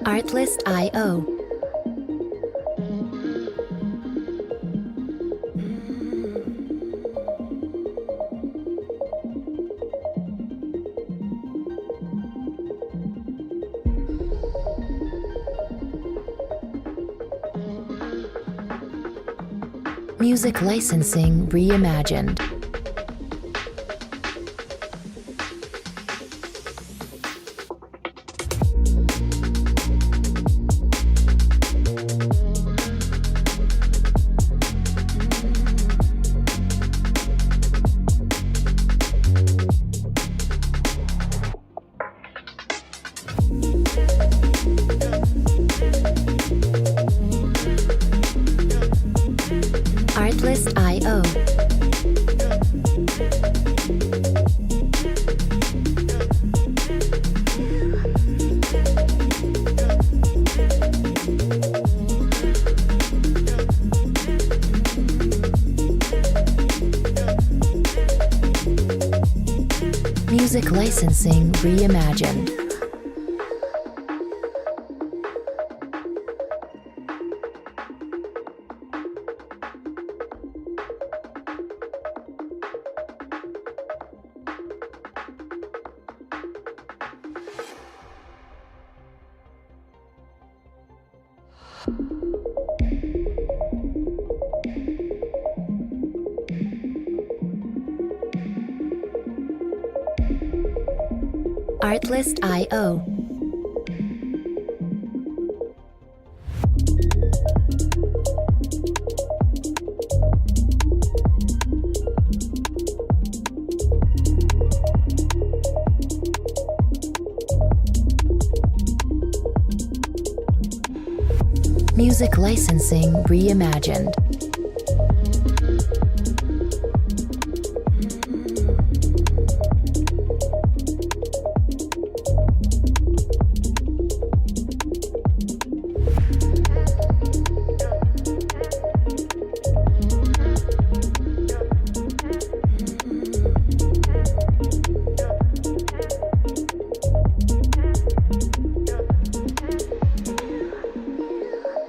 Artlist.io. Music licensing reimagined. Artlist.io. Music licensing reimagined. Artlist.io. Music licensing reimagined.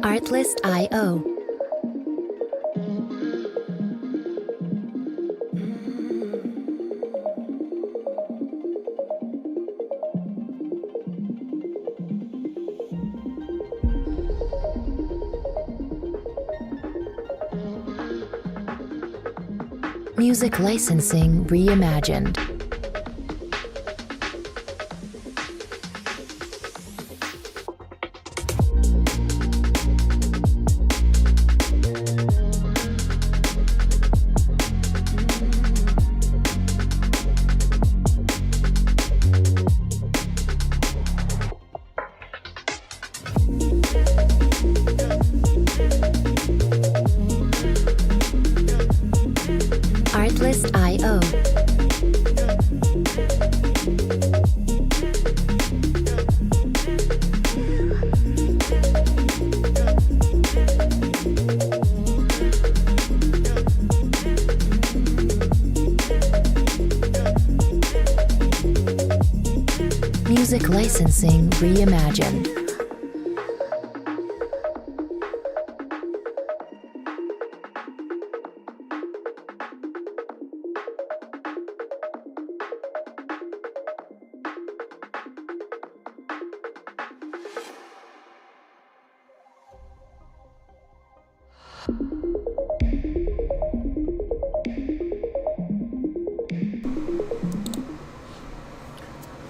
Artlist.io. Music licensing reimagined. Artlist.io. Music licensing reimagined.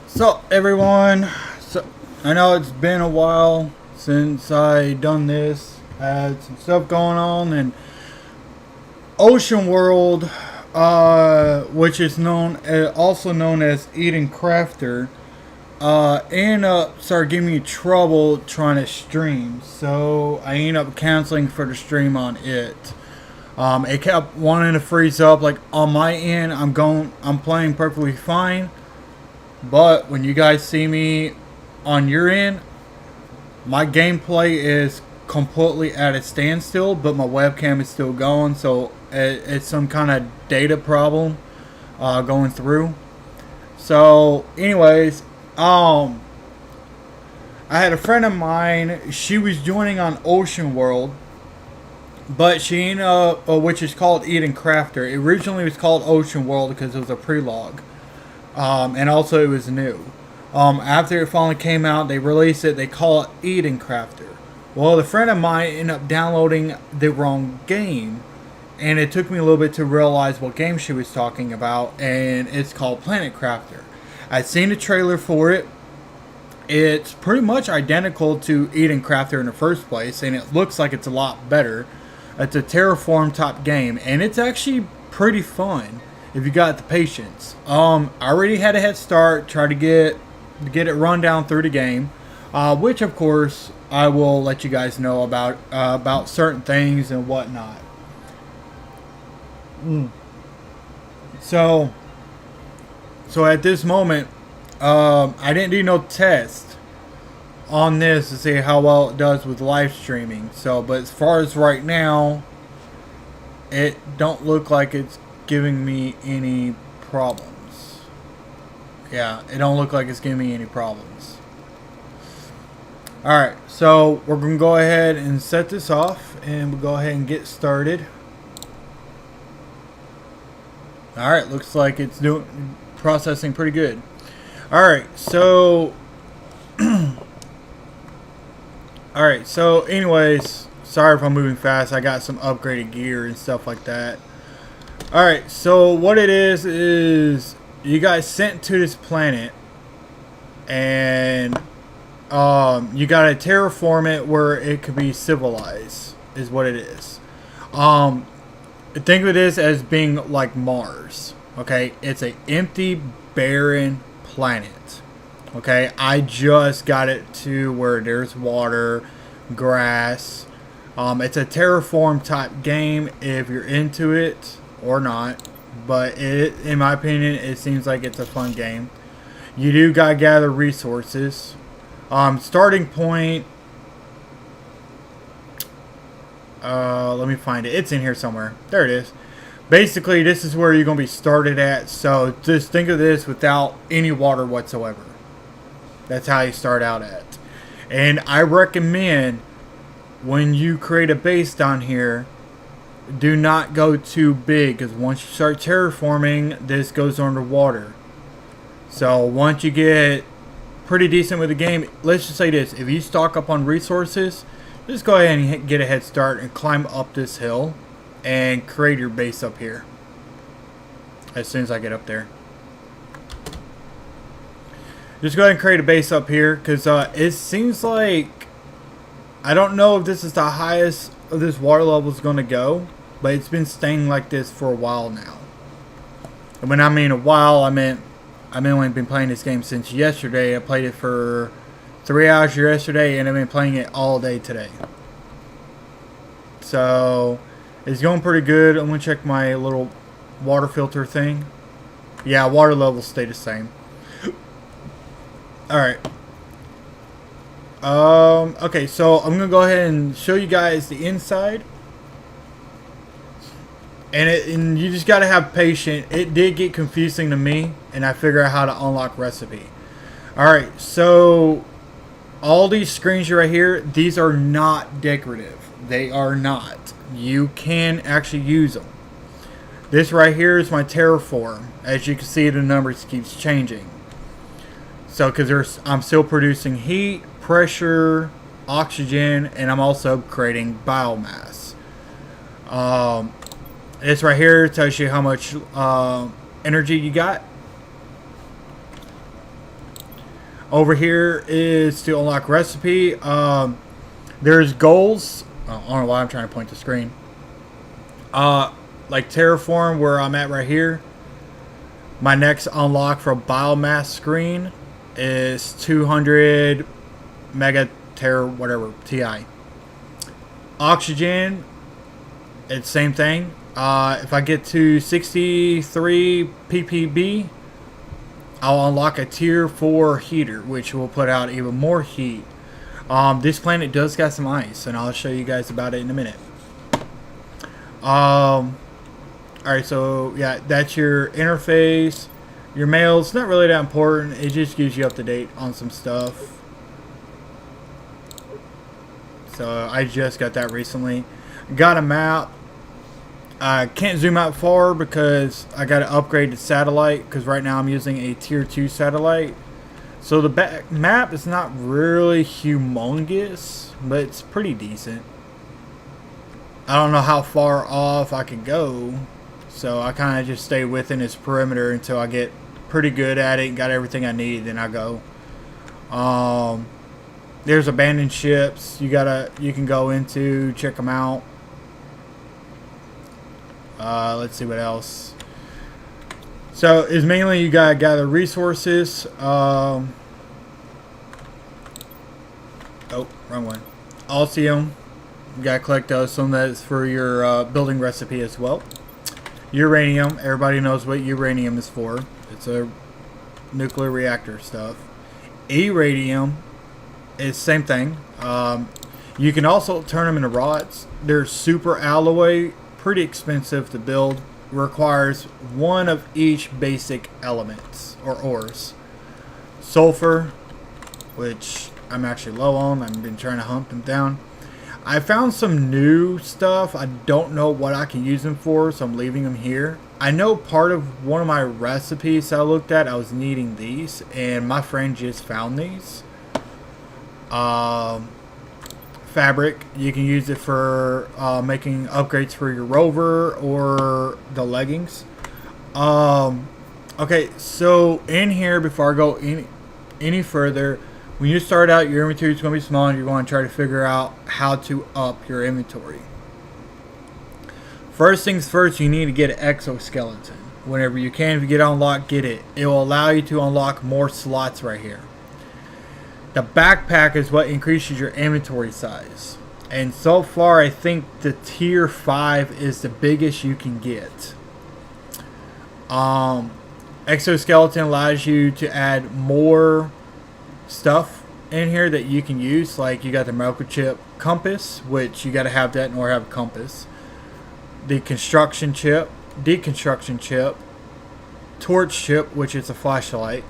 So everyone, I know it's been a while since I done this. I had some stuff going on, and Ocean World, which is also known as Eden Crafter, ended up started giving me trouble trying to stream. So I ended up canceling for the stream on it. It kept wanting to freeze up. Like on my end, I'm playing perfectly fine. But when you guys see me on your end, my gameplay is completely at a standstill, but my webcam is still going, so it's some kind of data problem going through. So anyways, I had a friend of mine. She was joining on Ocean World, but she ended up, which is called Eden Crafter. It originally was called Ocean World because it was a prelog, and also it was new. After it finally came out, they released it. They call it Eden Crafter. Well, the friend of mine ended up downloading the wrong game, and it took me a little bit to realize what game she was talking about, and it's called Planet Crafter. I'd seen the trailer for it. It's pretty much identical to Eden Crafter in the first place, and it looks like it's a lot better. It's a terraform type game, and it's actually pretty fun if you got the patience. I already had a head start, try to get it run down through the game, which of course I will let you guys know about certain things and whatnot. So at this moment, I didn't do no test on this to see how well it does with live streaming. So, but as far as right now, it don't look like it's giving me any problems. Yeah, it don't look like it's giving me any problems. Alright, so we're going to go ahead and set this off, and we'll go ahead and get started. Alright, looks like it's doing processing pretty good. Alright, so alright, so anyways, sorry if I'm moving fast. I got some upgraded gear and stuff like that. Alright, so what it is you guys sent to this planet, and you gotta terraform it where it could be civilized, is what it is. Think of this as being like Mars. Okay, it's an empty, barren planet. Okay, I just got it to where there's water, grass. It's a terraform type game if you're into it or not. But in my opinion, it seems like it's a fun game. You do gotta gather resources. Starting point. Let me find it. It's in here somewhere. There it is. Basically, this is where you're going to be started at. So just think of this without any water whatsoever. That's how you start out at. And I recommend when you create a base down here, do not go too big, because once you start terraforming, this goes underwater. So once you get pretty decent with the game, let's just say this: if you stock up on resources, just go ahead and get a head start and climb up this hill and create your base up here as soon as I get up there. Just go ahead and create a base up here, because it seems like, I don't know if this is the highest of this water level is going to go, but it's been staying like this for a while now. And when I mean a while, I mean I've only been playing this game since yesterday. I played it for 3 hours yesterday, and I've been playing it all day today. So it's going pretty good. I'm going to check my little water filter thing. Yeah, water levels stay the same. Alright. Okay, so I'm going to go ahead and show you guys the inside. And you just got to have patience. It did get confusing to me, and I figured out how to unlock recipe. Alright, so all these screens right here, these are not decorative. They are not. You can actually use them. This right here is my terraform. As you can see, the numbers keeps changing. So, because I'm still producing heat, pressure, oxygen, and I'm also creating biomass. This right here tells you how much energy you got. Over here is to unlock recipe. There's goals. I don't know why I'm trying to point the screen. Like terraform, where I'm at right here. My next unlock for biomass screen is 200 megater whatever TI. Oxygen, it's same thing. If I get to 63 ppb, I'll unlock a tier 4 heater, which will put out even more heat. This planet does got some ice, and I'll show you guys about it in a minute. Alright, so yeah, that's your interface. Your mail, it's not really that important. It just gives you up to date on some stuff. So I just got that recently. Got a map. I can't zoom out far because I got to upgrade to satellite, because right now I'm using a tier 2 satellite. So the map is not really humongous, but it's pretty decent. I don't know how far off I could go, so I kind of just stay within its perimeter until I get pretty good at it and got everything I need, then I go. There's abandoned ships you can go into, check them out. Let's see what else. So it's mainly you gotta gather resources. Oh, wrong one. Alcium. You gotta collect those. Some of that is for your building recipe as well. Uranium. Everybody knows what uranium is for. It's a nuclear reactor stuff. Irradium is same thing. You can also turn them into rods. They're super alloy. Pretty expensive to build. Requires one of each basic elements or ores. Sulfur, which I'm actually low on. I've been trying to hunt them down. I found some new stuff. I don't know what I can use them for, so I'm leaving them here. I know part of one of my recipes I looked at, I was needing these, and my friend just found these. Fabric, you can use it for making upgrades for your rover or the leggings. Okay, so in here, before I go any further, when you start out, your inventory is going to be small, and you're going to try to figure out how to up your inventory. First things first, you need to get an exoskeleton. Whenever you can, if you get it unlocked, get it. It will allow you to unlock more slots right here. The backpack is what increases your inventory size. And so far, I think the tier 5 is the biggest you can get. Exoskeleton allows you to add more stuff in here that you can use. Like you got the microchip compass, which you got to have that in order to have a compass. The construction chip, deconstruction chip, torch chip, which is a flashlight.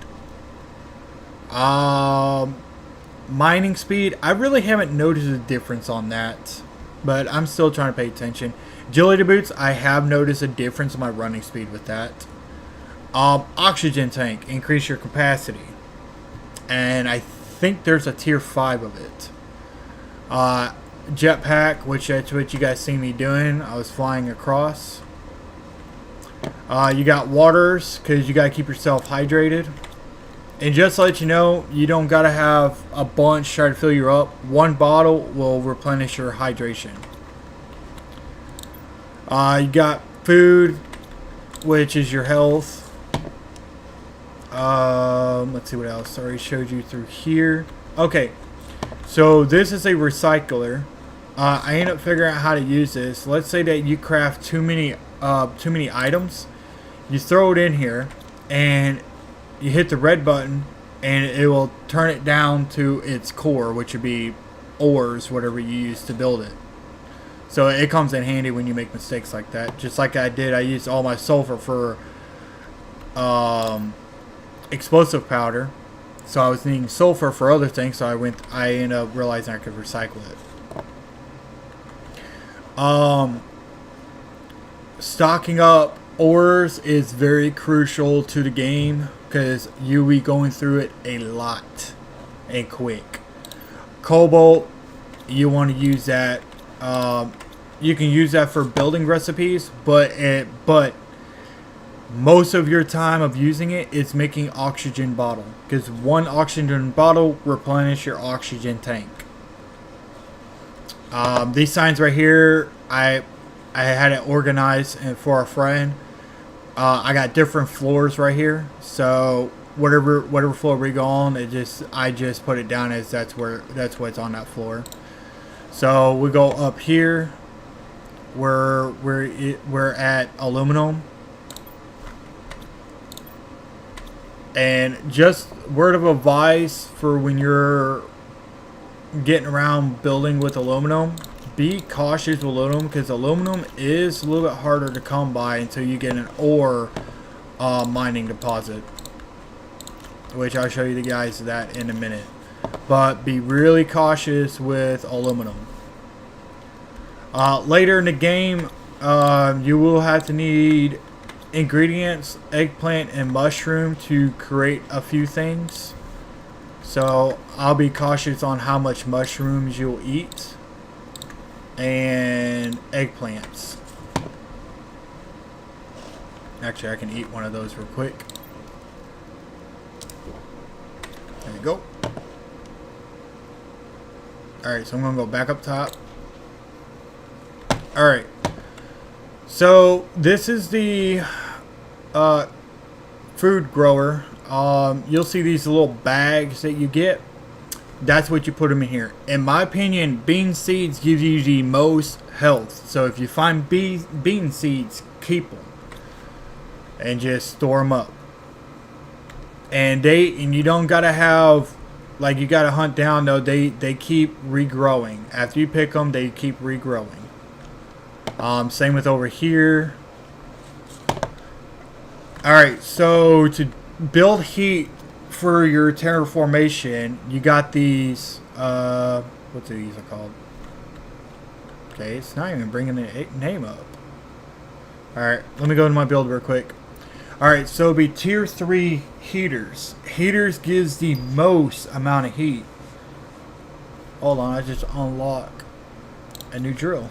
Mining speed, I really haven't noticed a difference on that, but I'm still trying to pay attention. Agility boots, I have noticed a difference in my running speed with that. Oxygen tank, increase your capacity, and I think there's a tier 5 of it. Jetpack, which that's what you guys see me doing. I was flying across. You got waters, because you got to keep yourself hydrated. And just to let you know, you don't got to have a bunch try to fill you up. One bottle will replenish your hydration. You got food, which is your health. Let's see what else. I already showed you through here. Okay, so this is a recycler. I ended up figuring out how to use this. Let's say that you craft too many items. You throw it in here, and you hit the red button, and it will turn it down to its core, which would be ores, whatever you use to build it. So it comes in handy when you make mistakes like that. Just like I did, I used all my sulfur for explosive powder. So I was needing sulfur for other things, so I ended up realizing I could recycle it. Stocking up ores is very crucial to the game, because you'll be going through it a lot and quick. Cobalt, you want to use that. You can use that for building recipes, but most of your time of using it is making oxygen bottle, because one oxygen bottle replenish your oxygen tank. These signs right here, I had it organized for a friend. I got different floors right here, so whatever floor we go on, I just put it down as that's what's on that floor. So we go up here, we're at aluminum, and just word of advice for when you're getting around building with aluminum. Be cautious with aluminum, because aluminum is a little bit harder to come by until you get an ore mining deposit, which I'll show you the guys that in a minute. But be really cautious with aluminum. Later in the game, you will have to need ingredients, eggplant, and mushroom to create a few things. So I'll be cautious on how much mushrooms you'll eat and eggplants. Actually, I can eat one of those real quick. There you go. Alright, so I'm going to go back up top. Alright. So, this is the food grower. You'll see these little bags that you get. That's what you put them in here. In my opinion, bean seeds give you the most health. So, if you find bean seeds, keep them. And just store them up. And you don't gotta have, like, you gotta hunt down though. They keep regrowing. After you pick them, they keep regrowing. Same with over here. Alright, so to build heat for your terraformation, you got these, what these are called? Okay, it's not even bringing the name up. Alright, let me go into my build real quick. Alright, so it'll be tier 3 heaters. Heaters gives the most amount of heat. Hold on, I just unlock a new drill.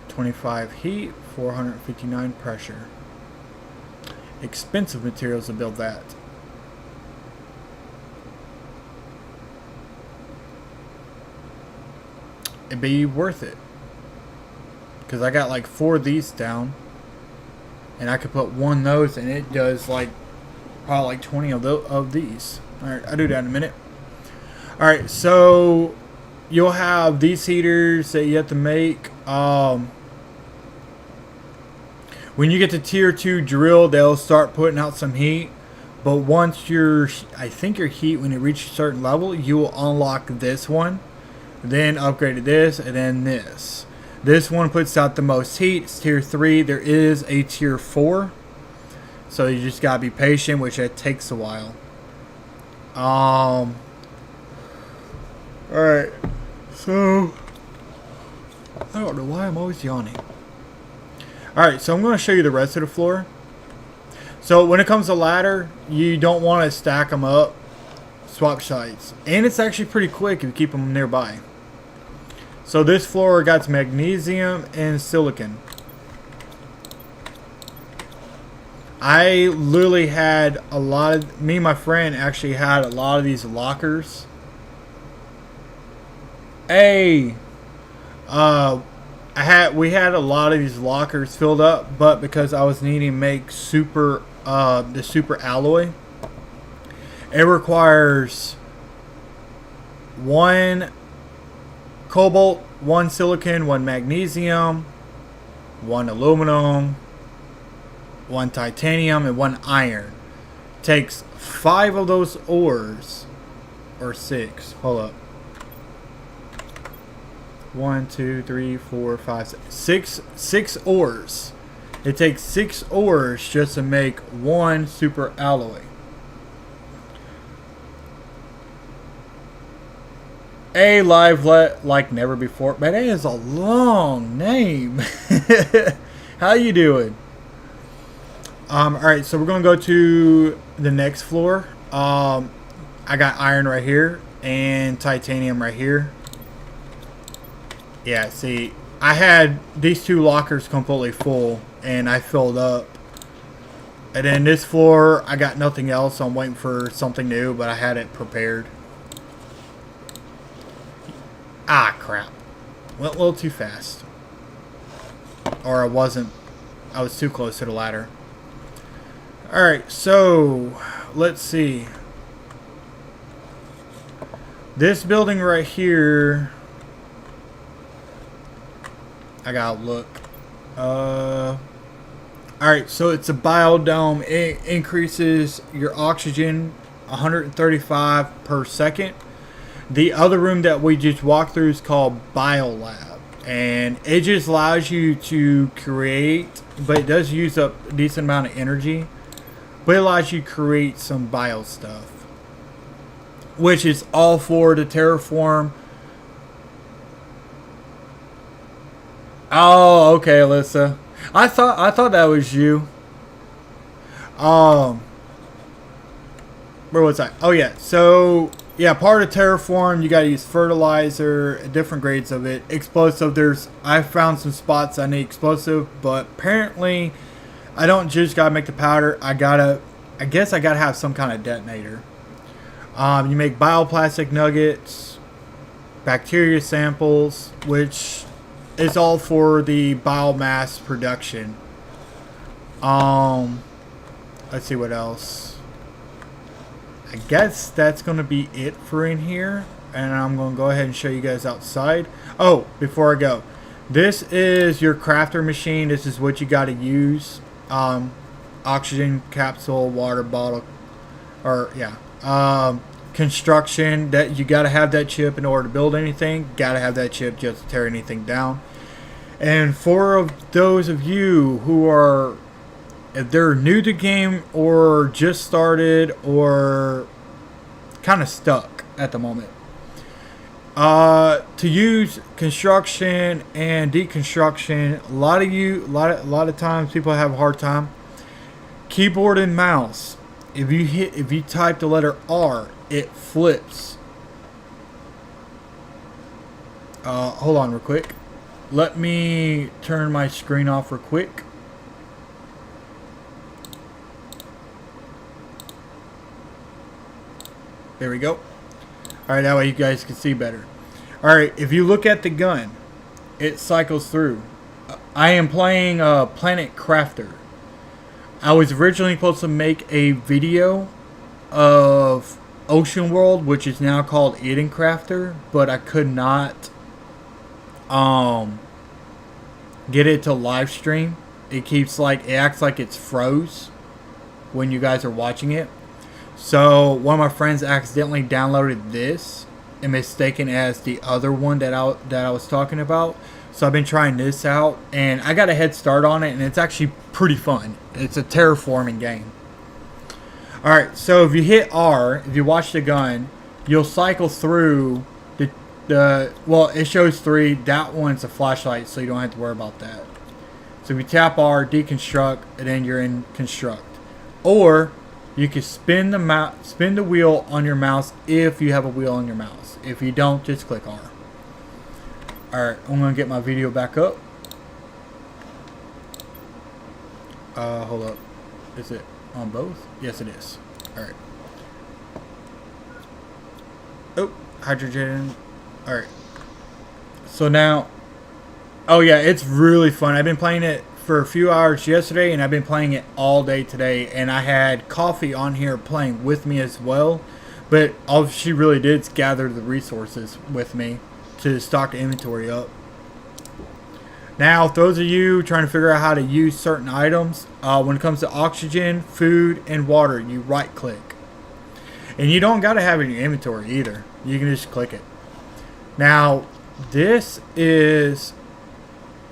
$25 heat, 459 pressure. Expensive materials to build that. It'd be worth it. Because I got like 4 of these down. And I could put one of those and it does like probably like 20 of these. Alright, I'll do that in a minute. Alright, so you'll have these heaters that you have to make. When you get to tier 2 drill, they'll start putting out some heat. But once I think your heat, when it reaches a certain level, you will unlock this one. Then upgrade to this, and then this. This one puts out the most heat. It's tier 3. There is a tier 4. So you just gotta be patient, which it takes a while. Alright. So I don't know why I'm always yawning. Alright, so I'm gonna show you the rest of the floor. So when it comes to ladder, you don't want to stack them up. Swap sides. And it's actually pretty quick if you keep them nearby. So this floor got magnesium and silicon. I literally had a lot of, me and my friend actually had a lot of these lockers. We had a lot of these lockers filled up, but because I was needing to make the super alloy, it requires 1 cobalt, 1 silicon, 1 magnesium, 1 aluminum, 1 titanium, and 1 iron. Takes 5 of those ores, or 6. Hold up. 1, 2, 3, 4, 5, 6. 6 ores. It takes 6 ores just to make 1 super alloy. Live like never before. Man, that is a long name. How you doing? Alright, so we're gonna go to the next floor. I got iron right here and titanium right here. Yeah, see, I had these 2 lockers completely full and I filled up. And then this floor, I got nothing else, so I'm waiting for something new, but I had it prepared. Ah, crap. Went a little too fast. Or I wasn't. I was too close to the ladder. Alright, so let's see. This building right here, I gotta look. Alright, so it's a biodome. It increases your oxygen 135 per second. The other room that we just walked through is called Biolab. And it just allows you to create, but it does use up a decent amount of energy. But it allows you to create some bio stuff. which is all for the terraform. Oh, okay, Alyssa. I thought that was you. Where was I? Oh yeah. So yeah, part of terraform, you gotta use fertilizer, different grades of it. Explosive. I found some spots I need explosive, but apparently I don't just gotta make the powder. I guess I gotta have some kind of detonator. You make bioplastic nuggets, bacteria samples, which is all for the biomass production. Let's see what else. I guess that's going to be it for in here. And I'm going to go ahead and show you guys outside. Oh, before I go. This is your crafter machine. This is what you got to use. Oxygen capsule, water bottle. Or, yeah. Construction. That you got to have that chip in order to build anything. Got to have that chip just to tear anything down. And for those of you who are, if they're new to the game or just started or kind of stuck at the moment, to use construction and deconstruction, a lot of times people have a hard time. Keyboard and mouse. If you type the letter R, it flips. Hold on real quick. Let me turn my screen off real quick. There we go. Alright, that way you guys can see better. Alright, if you look at the gun, it cycles through. I am playing Planet Crafter. I was originally supposed to make a video of Ocean World, which is now called Eden Crafter, but I could not get it to live stream. It acts like it's froze when you guys are watching it. So one of my friends accidentally downloaded this and mistaken as the other one that I was talking about. So I've been trying this out and I got a head start on it, and it's actually pretty fun. It's a terraforming game. Alright, so if you hit R, if you watch the gun, you'll cycle through well, it shows 3. That one's a flashlight, so you don't have to worry about that. So if you tap R, deconstruct, and then you're in construct. Or you can spin the wheel on your mouse if you have a wheel on your mouse. If you don't, just click R. Alright, I'm gonna get my video back up. Hold up. Is it on both? Yes, it is. Alright. Oh, hydrogen. Alright. So now, oh yeah, it's really fun. I've been playing it for a few hours yesterday, and I've been playing it all day today. And I had Coffee on here playing with me as well. But all she really did is gather the resources with me to stock the inventory up. Now, for those of you trying to figure out how to use certain items, when it comes to oxygen, food, and water, you right click. And you don't got to have it in your inventory either. You can just click it. Now, this is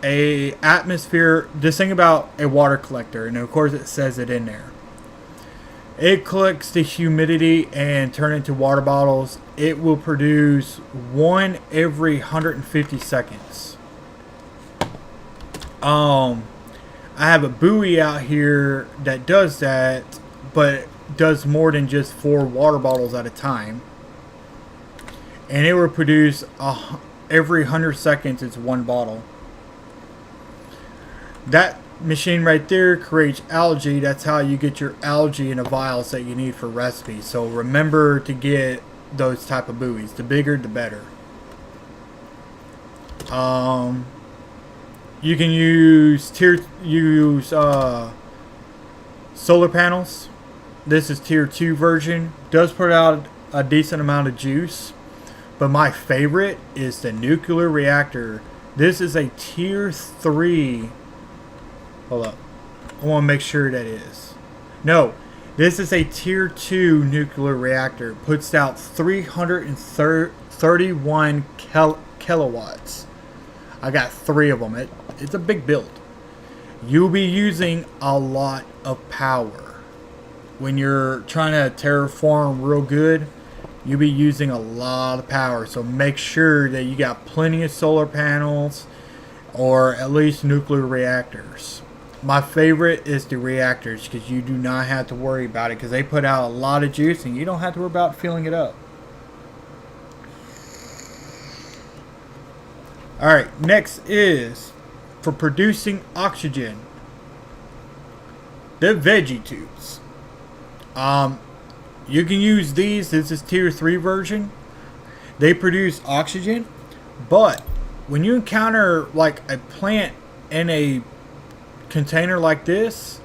a atmosphere, this thing about a water collector, and of course it says it in there. It collects the humidity and turn it into water bottles. It will produce one every 150 seconds. I have a buoy out here that does that, but it does more than just 4 water bottles at a time. And it will produce every 100 seconds it's 1 bottle. That machine right there creates algae. That's how you get your algae in the vials that you need for recipes. So remember to get those type of buoys. The bigger, the better. You can use solar panels. This is tier 2 version. Does put out a decent amount of juice. But my favorite is the nuclear reactor. This is a tier 3. Hold up. I want to make sure that is. No. This is a tier 2 nuclear reactor. Puts out 331 kilowatts. I got 3 of them. It's a big build. You'll be using a lot of power when you're trying to terraform real good. you'll be using a lot of power. So make sure that you got plenty of solar panels or at least nuclear reactors. My favorite is the reactors because you do not have to worry about it because they put out a lot of juice and you don't have to worry about filling it up. Alright, next is for producing oxygen. The veggie tubes. You can use these. This is tier 3 version. They produce oxygen, but when you encounter like a plant in a container like this,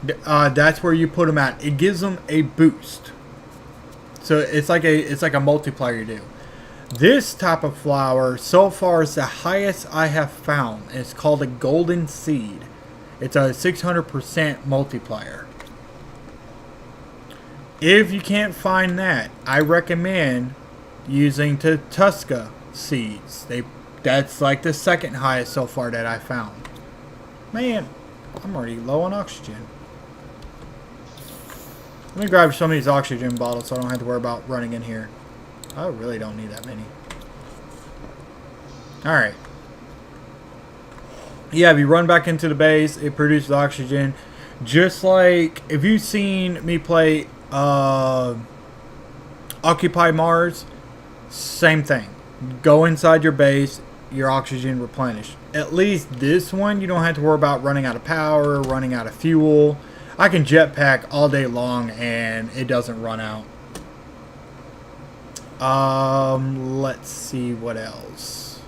that's where you put them at. It gives them a boost. So it's like a multiplier you do. This type of flower so far is the highest I have found. It's called a golden seed. It's a 600% multiplier. If you can't find that, I recommend using the Tusca seeds. That's like the second highest so far that I found. Man, I'm already low on oxygen. Let me grab some of these oxygen bottles so I don't have to worry about running in here. I really don't need that many. Alright. Yeah, if you run back into the base, it produces oxygen. Just like, if you've seen me play Occupy Mars, same thing. Go inside your base, your oxygen replenished. At least this one, you don't have to worry about running out of power, running out of fuel. I can jetpack all day long and it doesn't run out. Let's see what else.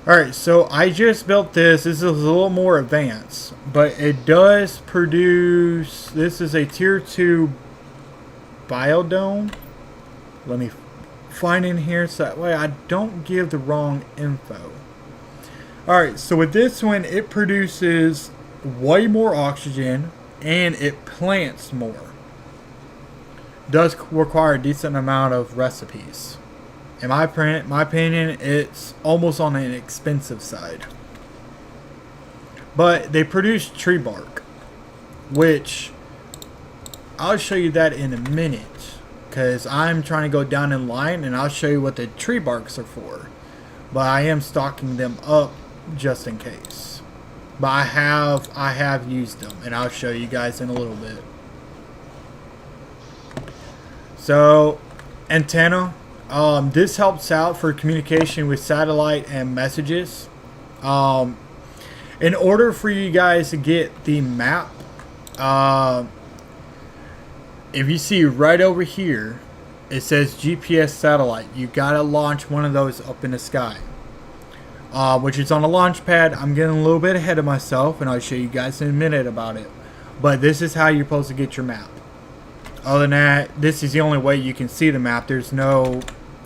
Alright, so I just built this. This is a little more advanced, but it does produce, this is a tier 2 biodome. Let me find in here so that way I don't give the wrong info. Alright, so with this one, it produces way more oxygen and it plants more. Does require a decent amount of recipes. In my opinion, it's almost on an expensive side. But they produce tree bark, which I'll show you that in a minute, because I'm trying to go down in line and I'll show you what the tree barks are for. But I am stocking them up just in case. But I have used them and I'll show you guys in a little bit. So, antenna. This helps out for communication with satellite and messages. In order for you guys to get the map, if you see right over here, it says GPS satellite. You gotta launch one of those up in the sky, which is on a launch pad. I'm getting a little bit ahead of myself, and I'll show you guys in a minute about it. But this is how you're supposed to get your map. Other than that, this is the only way you can see the map. There's no,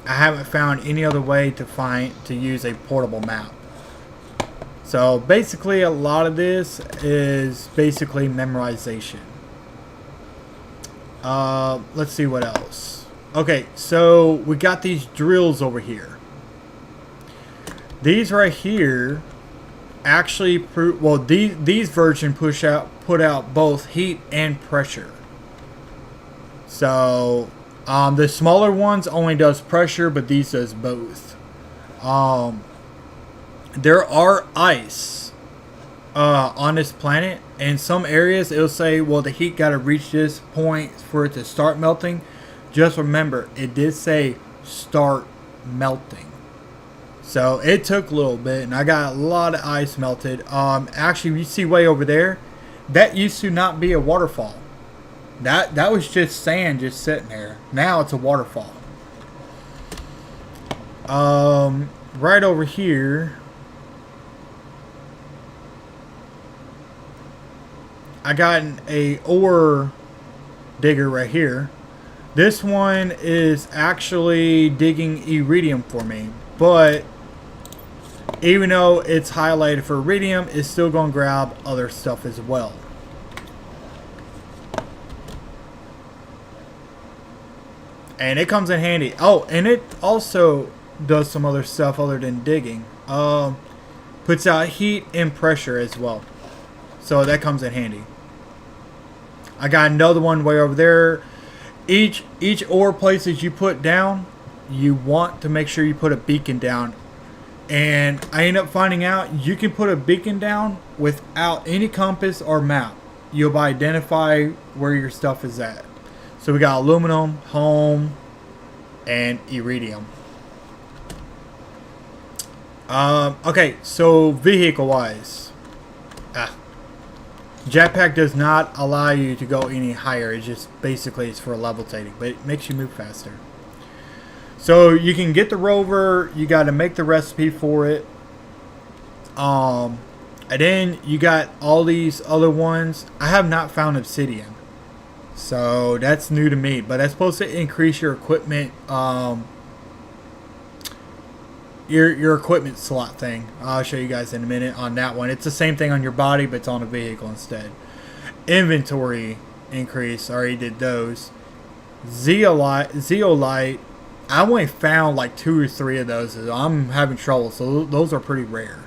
I haven't found any other way to use a portable map. So basically a lot of this is basically memorization. Let's see what else. Okay, so we got these drills over here. These right here actually these version put out both heat and pressure. So, the smaller ones only does pressure, but these does both. There are ice on this planet. In some areas, it'll say, well, the heat got to reach this point for it to start melting. Just remember, it did say start melting. So, it took a little bit, and I got a lot of ice melted. Actually, you see way over there, that used to not be a waterfall. That was just sand just sitting there. Now it's a waterfall. Right over here, I got a ore digger right here. This one is actually digging iridium for me, but even though it's highlighted for iridium, it's still going to grab other stuff as well. And it comes in handy. Oh, and it also does some other stuff other than digging. Puts out heat and pressure as well. So that comes in handy. I got another one way over there. each ore places you put down, you want to make sure you put a beacon down. And I end up finding out you can put a beacon down without any compass or map. You'll identify where your stuff is at. So we got aluminum, home, and iridium. Okay, so vehicle wise, jetpack does not allow you to go any higher. It just basically is for levitating, but it makes you move faster. So you can get the rover. You got to make the recipe for it. And then you got all these other ones. I have not found obsidian, so that's new to me. But that's supposed to increase your equipment. Your equipment slot thing. I'll show you guys in a minute on that one. It's the same thing on your body, but it's on a vehicle instead. Inventory increase. Already did those. Zeolite. I only found like 2 or 3 of those. I'm having trouble, so those are pretty rare.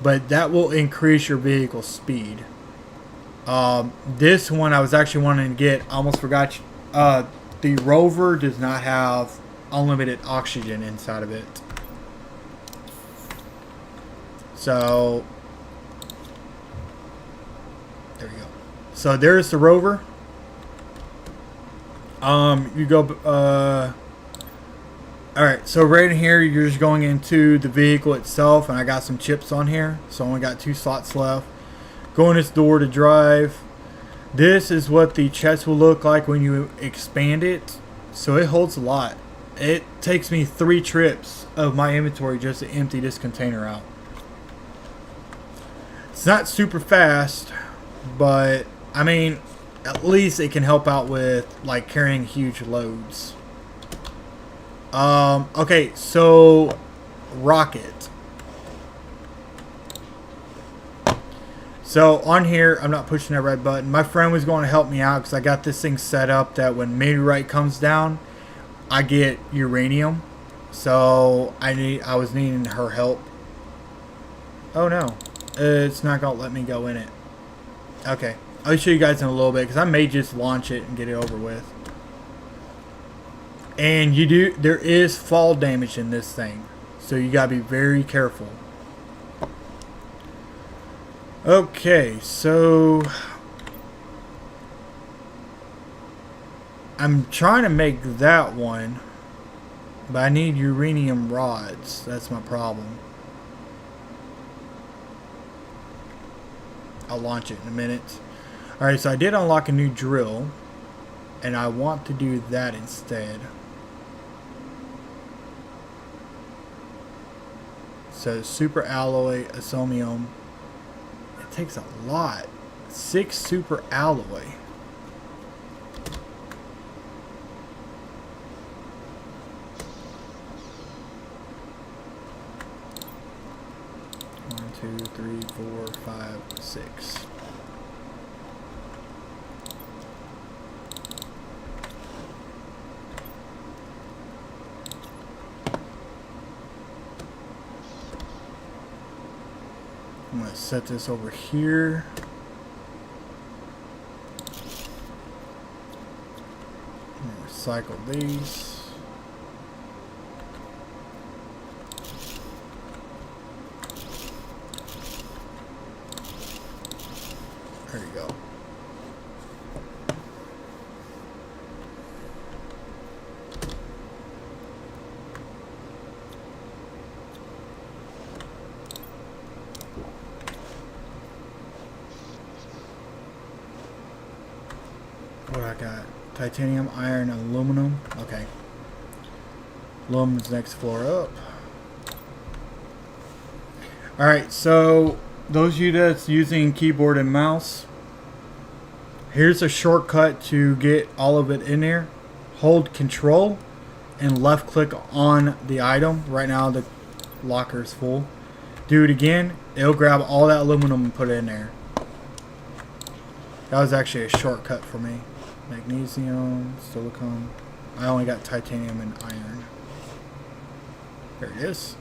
But that will increase your vehicle speed. This one I was actually wanting to get. I almost forgot. The rover does not have unlimited oxygen inside of it. So there we go. So there's the rover. You go. Alright, so right in here, you're just going into the vehicle itself, and I got some chips on here, so I only got 2 slots left. Go in this door to drive. This is what the chest will look like when you expand it, so it holds a lot. It takes me 3 trips of my inventory just to empty this container out. It's not super fast, but, I mean, at least it can help out with, like, carrying huge loads. Okay, so rocket. So on here, I'm not pushing that red button. My friend was going to help me out because I got this thing set up that when meteorite comes down, I get uranium. So I was needing her help. Oh no, it's not gonna let me go in it. Okay, I'll show you guys in a little bit because I may just launch it and get it over with. And there is fall damage in this thing, so you gotta be very careful. Okay, so I'm trying to make that one, but I need uranium rods. That's my problem. I'll launch it in a minute. Alright, so I did unlock a new drill, and I want to do that instead. So super alloy, osmium. It takes a lot. 6 super alloy. One, 2, 3, 4, 5, 6. I'm going to set this over here. Recycle these. There you go. What I got? Titanium, iron, and aluminum. Okay. Aluminum's next floor up. Alright, so those of you that's using keyboard and mouse, here's a shortcut to get all of it in there. Hold control and left click on the item. Right now the locker is full. Do it again. It'll grab all that aluminum and put it in there. That was actually a shortcut for me. Magnesium, silicon. I only got titanium and iron. There it is.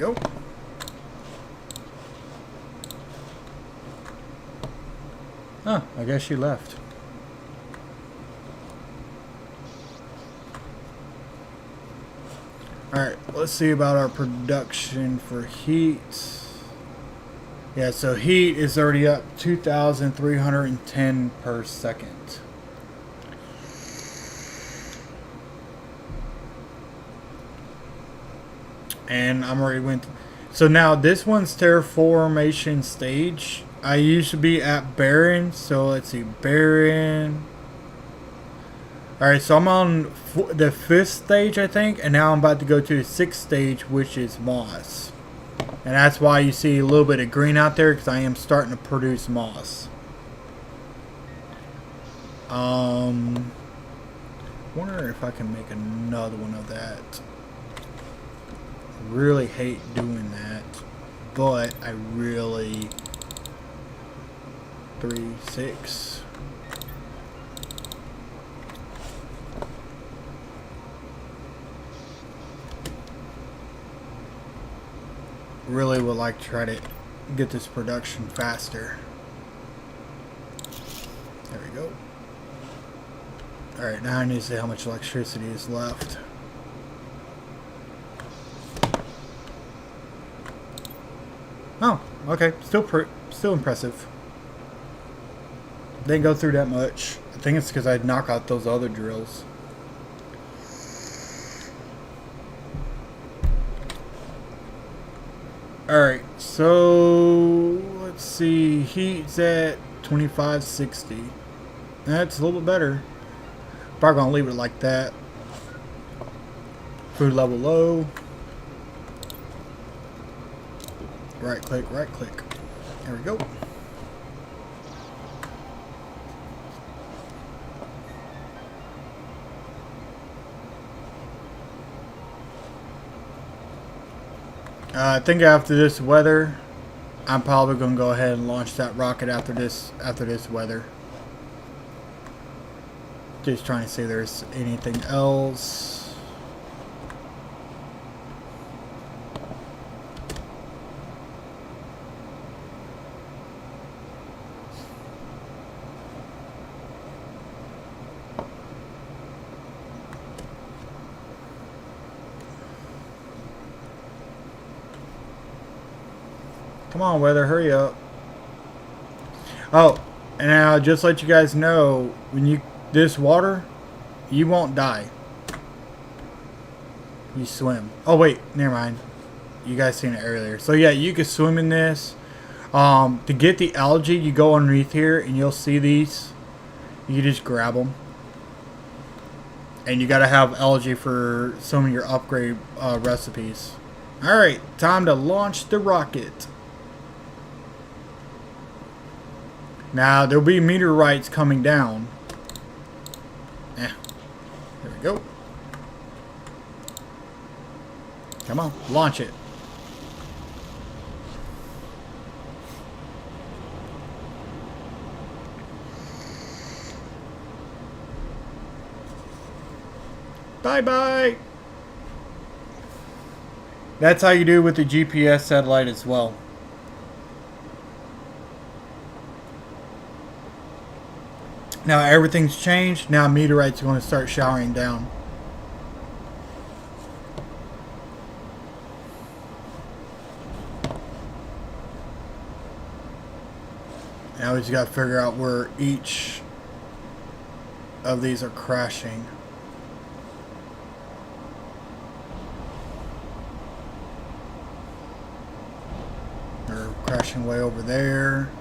go. Oh, I guess she left. Alright, let's see about our production for heat. Yeah, so heat is already up 2,310 per second. And I'm already went. So now this one's terraformation stage. I used to be at Barren, so let's see, Barren. Alright, so I'm on the 5th stage, I think, and now I'm about to go to the 6th stage, which is moss. And that's why you see a little bit of green out there, because I am starting to produce moss. Wonder if I can make another one of that. I really hate doing that, but I really... 3, 6... really would like to try to get this production faster. There we go. Alright, now I need to see how much electricity is left. Oh, okay. Still impressive. Didn't go through that much. I think it's because I'd knock out those other drills. Alright, so let's see. Heat's at 2560. That's a little bit better. Probably gonna leave it like that. Food level low. Right click, right click. There we go. I think after this weather, I'm probably gonna go ahead and launch that rocket after this weather. Just trying to see if there's anything else. Come on, weather, hurry up. Oh, and now just let you guys know, when this water, you won't die. You swim. Oh wait, never mind. You guys seen it earlier. So yeah, you can swim in this. To get the algae, you go underneath here and you'll see these. You just grab them. And you gotta have algae for some of your upgrade recipes. Alright, time to launch the rocket. Now, there'll be meteorites coming down. There we go. Come on, launch it. Bye-bye. That's how you do with the GPS satellite as well. Now everything's changed. Now meteorites are going to start showering down. Now we just got to figure out where each of these are crashing. They're crashing way over there.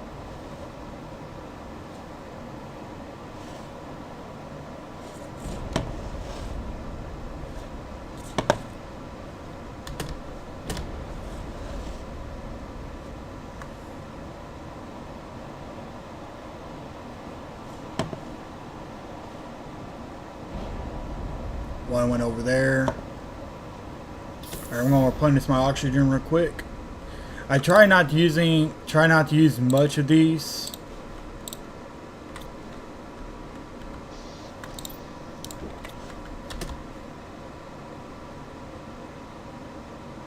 One went over there. Alright, I'm gonna replenish my oxygen real quick. I try not to use much of these.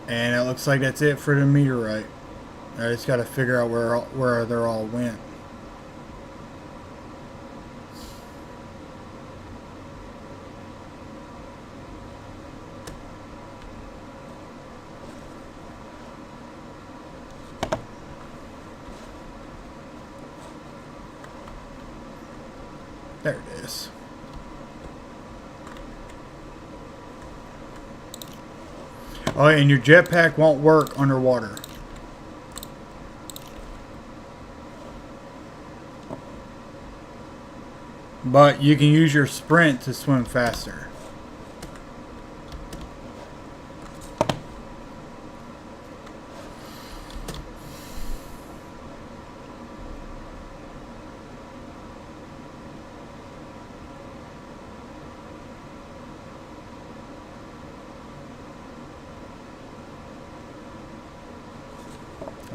And it looks like that's it for the meteorite. I just got to figure out where they're all went. There it is. Oh, and your jetpack won't work underwater. But you can use your sprint to swim faster.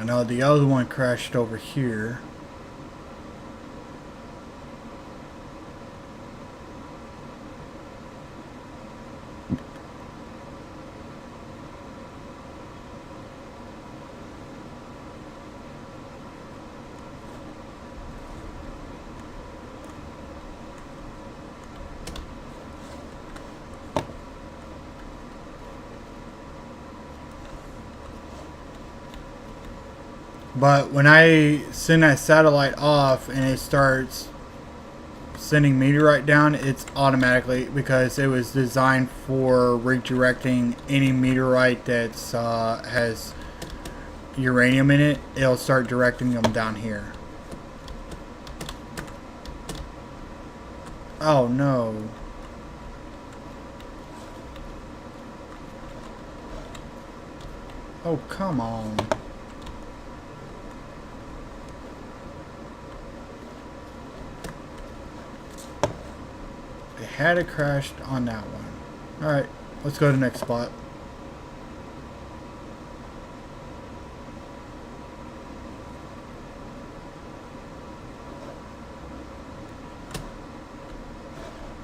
I know the other one crashed over here. But when I send that satellite off and it starts sending meteorite down, it's automatically, because it was designed for redirecting any meteorite that's has uranium in it. It'll start directing them down here. Oh no. Oh, come on. Had it crashed on that one. Alright, let's go to the next spot.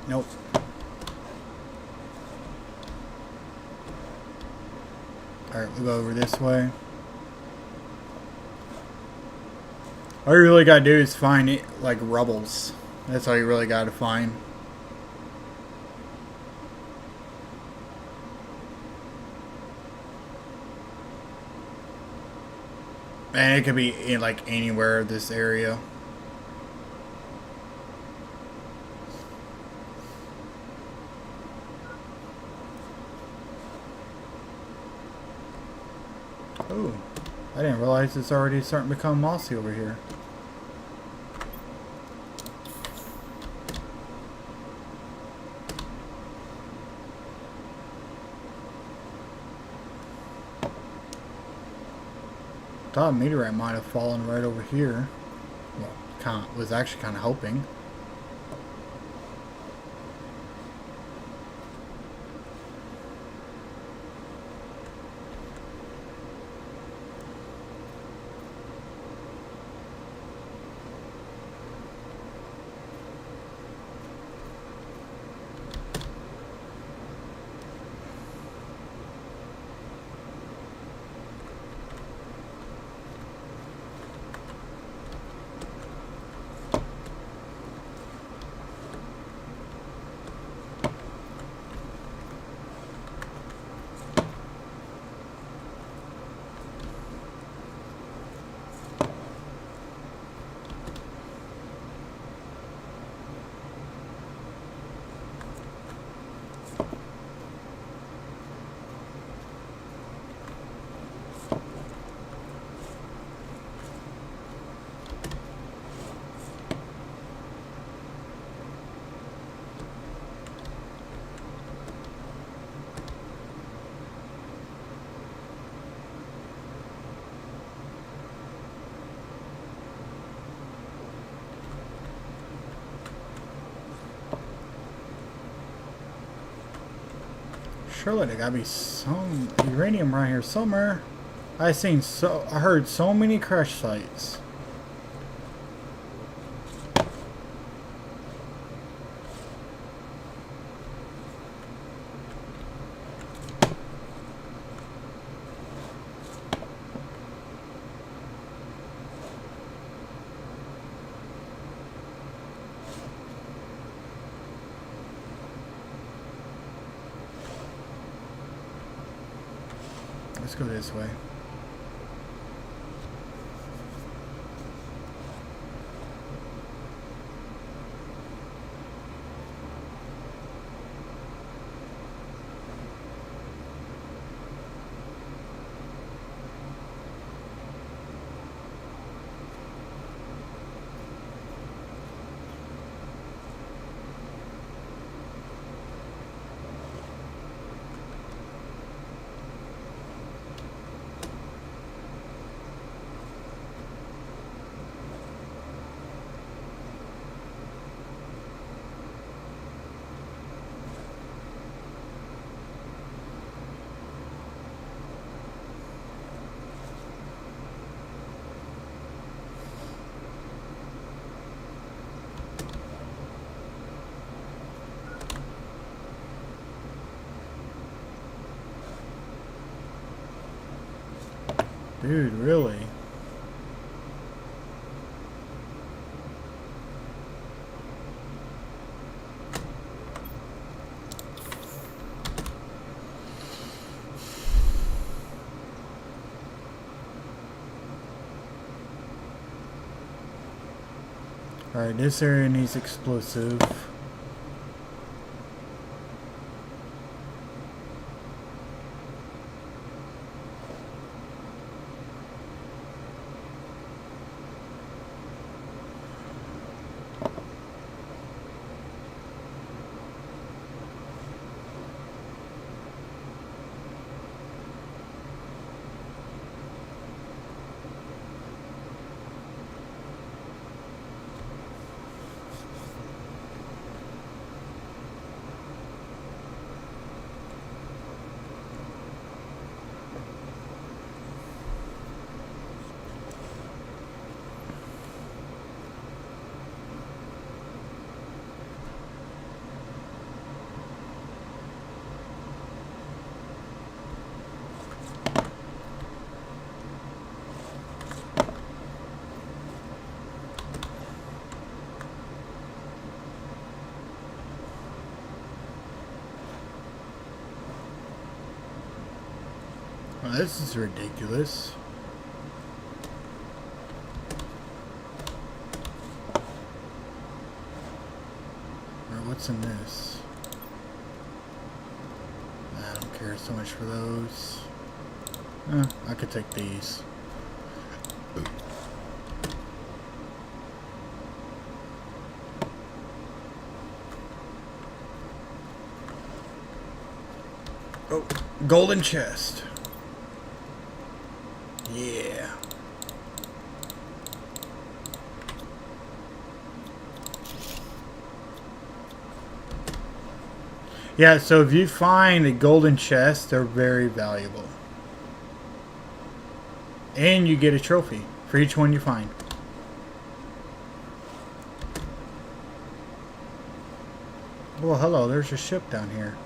Nope. Alright, we'll go over this way. All you really gotta do is find it, like, rubbles. That's all you really gotta find. And it could be in, like, anywhere in this area. Oh, I didn't realize it's already starting to become mossy over here. Thought a meteorite might have fallen right over here. Well, was actually kind of hoping. Surely there gotta be some uranium right here somewhere. I heard so many crash sites. let's go this way. Dude, really? Alright, this area needs explosive. Well, this is ridiculous. Or what's in this? I don't care so much for those. I could take these. Oh, golden chest. Yeah. Yeah, so if you find a golden chest, they're very valuable. And you get a trophy for each one you find. Well, hello, there's a ship down here.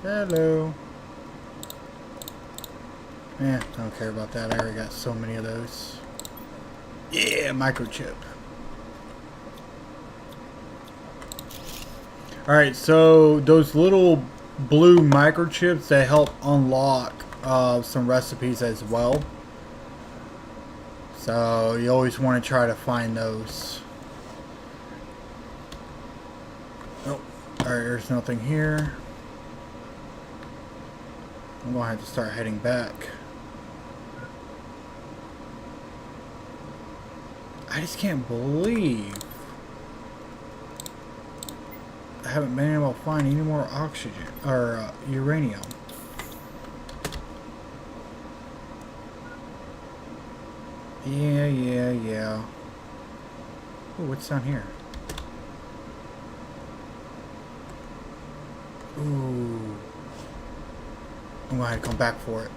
Hello. Yeah, I don't care about that. I already got so many of those. Yeah, microchip. Alright, so those little blue microchips, they help unlock some recipes as well. So you always want to try to find those. Oh, alright, there's nothing here. I'm going to have to start heading back. I just can't believe I haven't been able to find any more oxygen or uranium. Yeah. Oh, what's down here? Ooh. I'm gonna have to come back for it.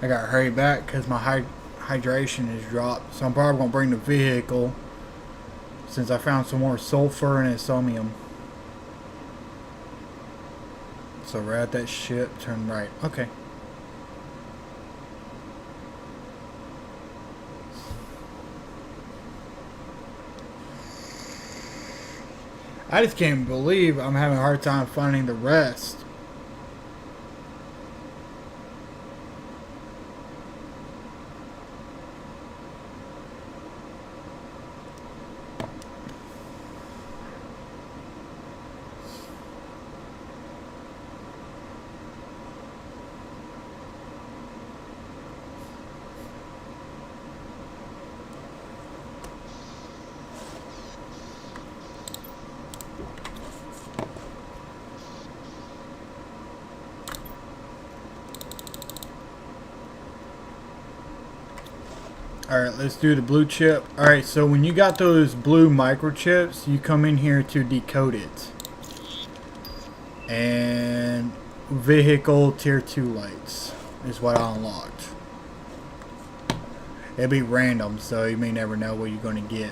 I gotta hurry back because my hydration has dropped. So I'm probably gonna bring the vehicle since I found some more sulfur and osmium. So we're at that ship, turn right. Okay. I just can't believe I'm having a hard time finding the rest. Alright, let's do the blue chip. Alright, so when you got those blue microchips, you come in here to decode it. And vehicle tier 2 lights is what I unlocked. It'll be random, so you may never know what you're going to get.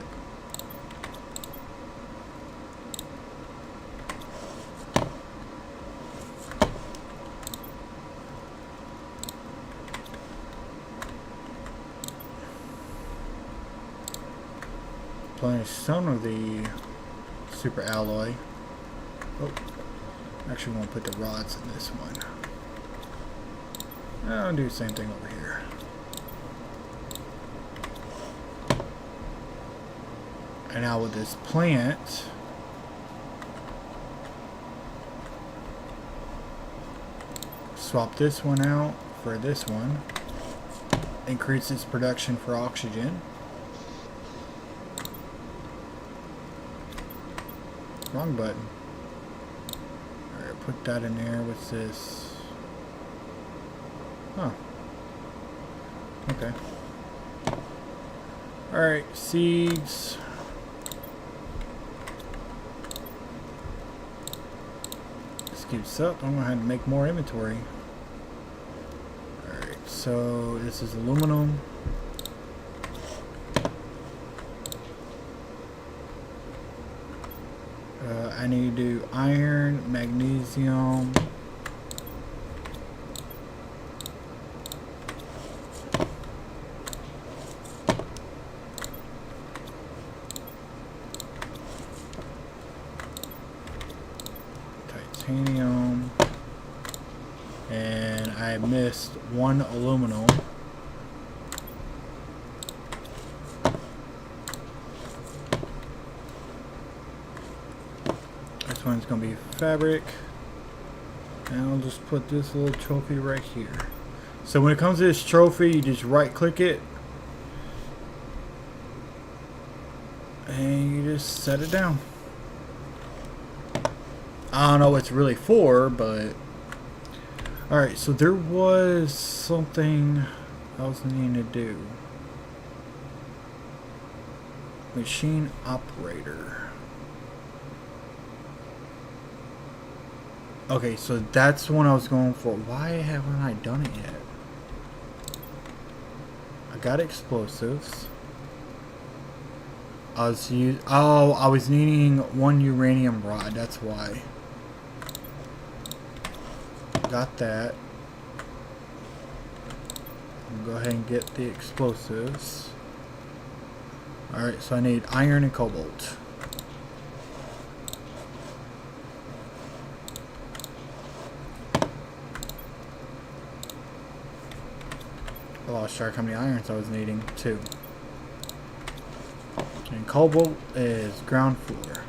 Plenish some of the super alloy. Oh, actually, won't put the rods in this one. I'll do the same thing over here. And now with this plant, swap this one out for this one. Increase its production for oxygen. Wrong button. Alright, put that in there. What's this? Huh. Okay. Alright, seeds. Scoops up. I'm gonna have to make more inventory. Alright, so this is aluminum. I need to do iron, magnesium, titanium, and I missed one aluminum. This one's gonna be fabric, and I'll just put this little trophy right here. So when it comes to this trophy, you just right click it and you just set it down. I don't know what it's really for, but alright, so there was something I was needing to do. Machine operator. Okay, so that's the one I was going for. Why haven't I done it yet? I got explosives. I was needing one uranium rod. That's why. Got that. I'll go ahead and get the explosives. Alright, so I need iron and cobalt. I lost track how many irons I was needing. 2. And cobalt is ground floor.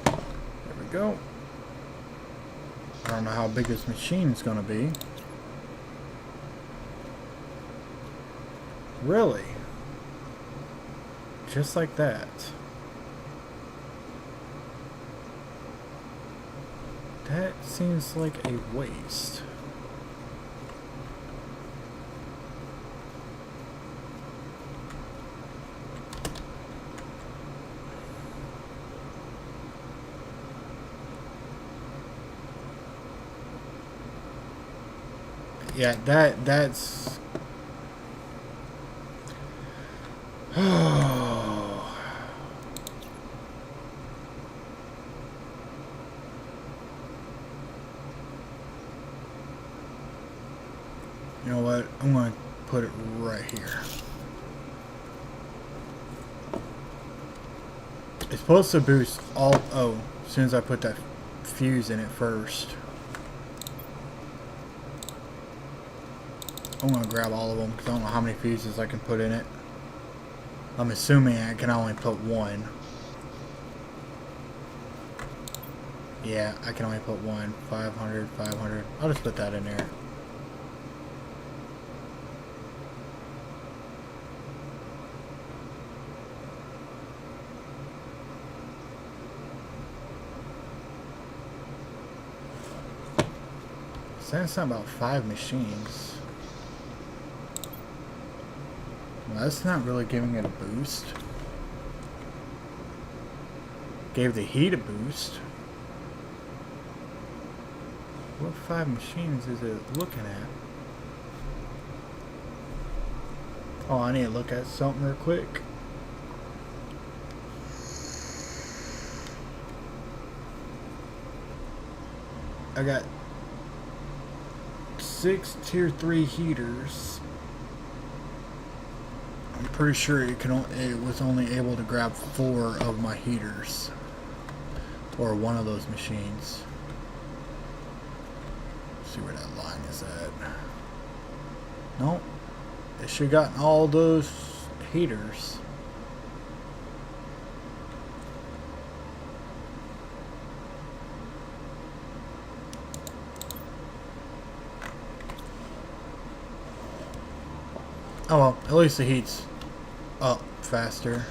There we go. I don't know how big this machine is going to be. Really? Just like that. That seems like a waste. Yeah, that's You know what? I'm going to put it right here. It's supposed to boost all... Oh, as soon as I put that fuse in it first. I'm going to grab all of them because I don't know how many fuses I can put in it. I'm assuming I can only put one. Yeah, I can only put one. 500, 500. I'll just put that in there. Saying something about 5 machines. Well, that's not really giving it a boost. Gave the heat a boost. What 5 machines is it looking at? Oh, I need to look at something real quick. I got 6 tier 3 heaters. I'm pretty sure it was only able to grab 4 of my heaters, or one of those machines. Let's see where that line is at. Nope. It should have gotten all those heaters. Oh well, at least the heat's up faster.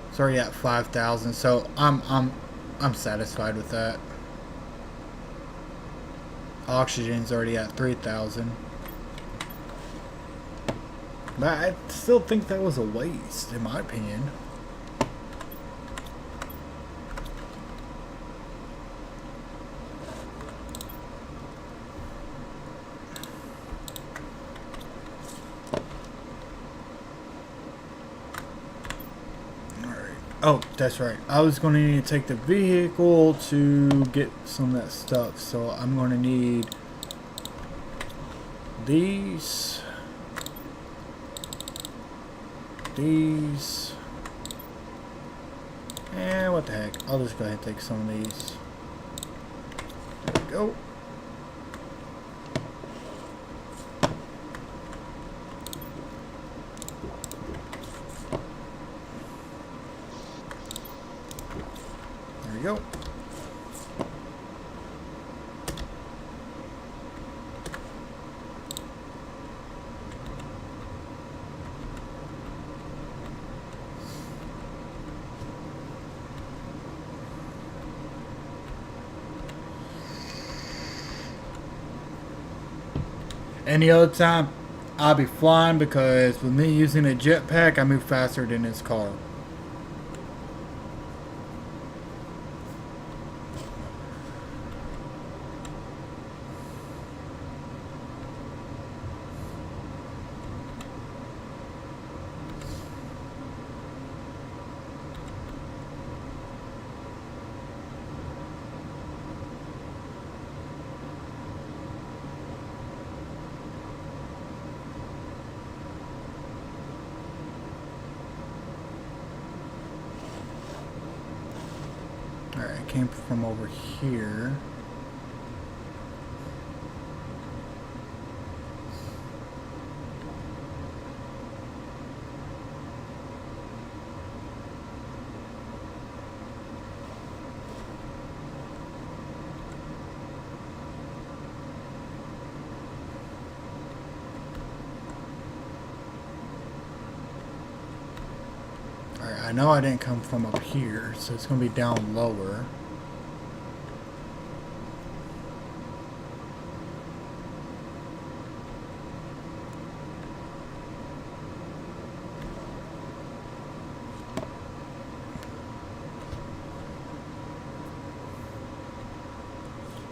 It's already at 5,000, so I'm satisfied with that. Oxygen's already at 3,000. But I still think that was a waste, in my opinion. Oh, that's right. I was going to need to take the vehicle to get some of that stuff. So I'm going to need these. These. And what the heck. I'll just go ahead and take some of these. There we go. There we go. Any other time, I'll be flying because with me using a jetpack, I move faster than this car. Alright, I came from over here. Alright, I know I didn't come from up here, so it's going to be down lower.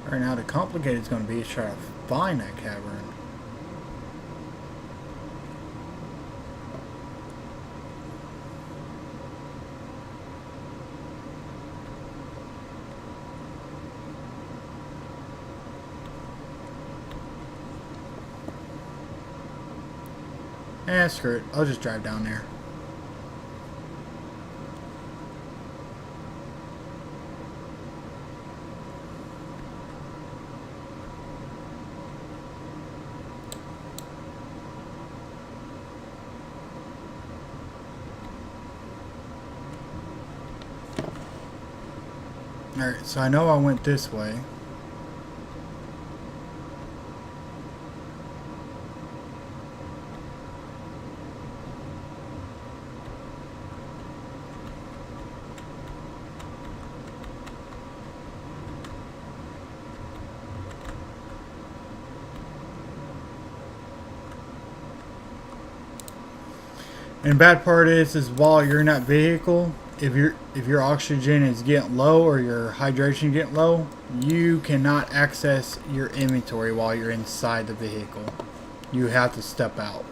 Alright, now the complicated is going to be to try to find that cavern. Screw it. I'll just drive down there. Alright, so I know I went this way. And the bad part is while you're in that vehicle, if your oxygen is getting low or your hydration getting low, you cannot access your inventory while you're inside the vehicle. You have to step out.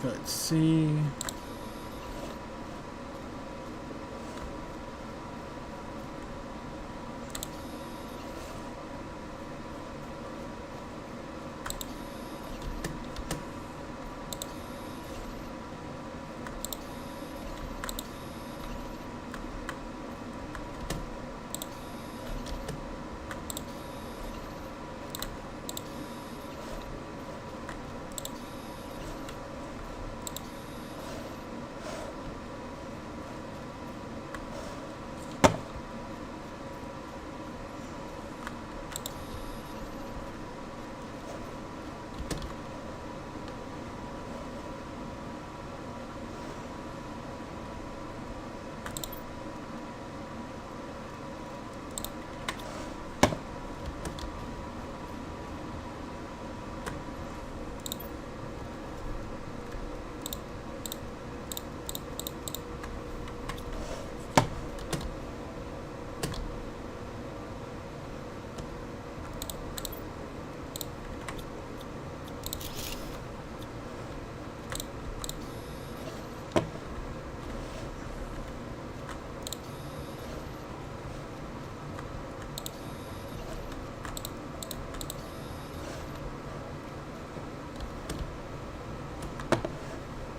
Let's see.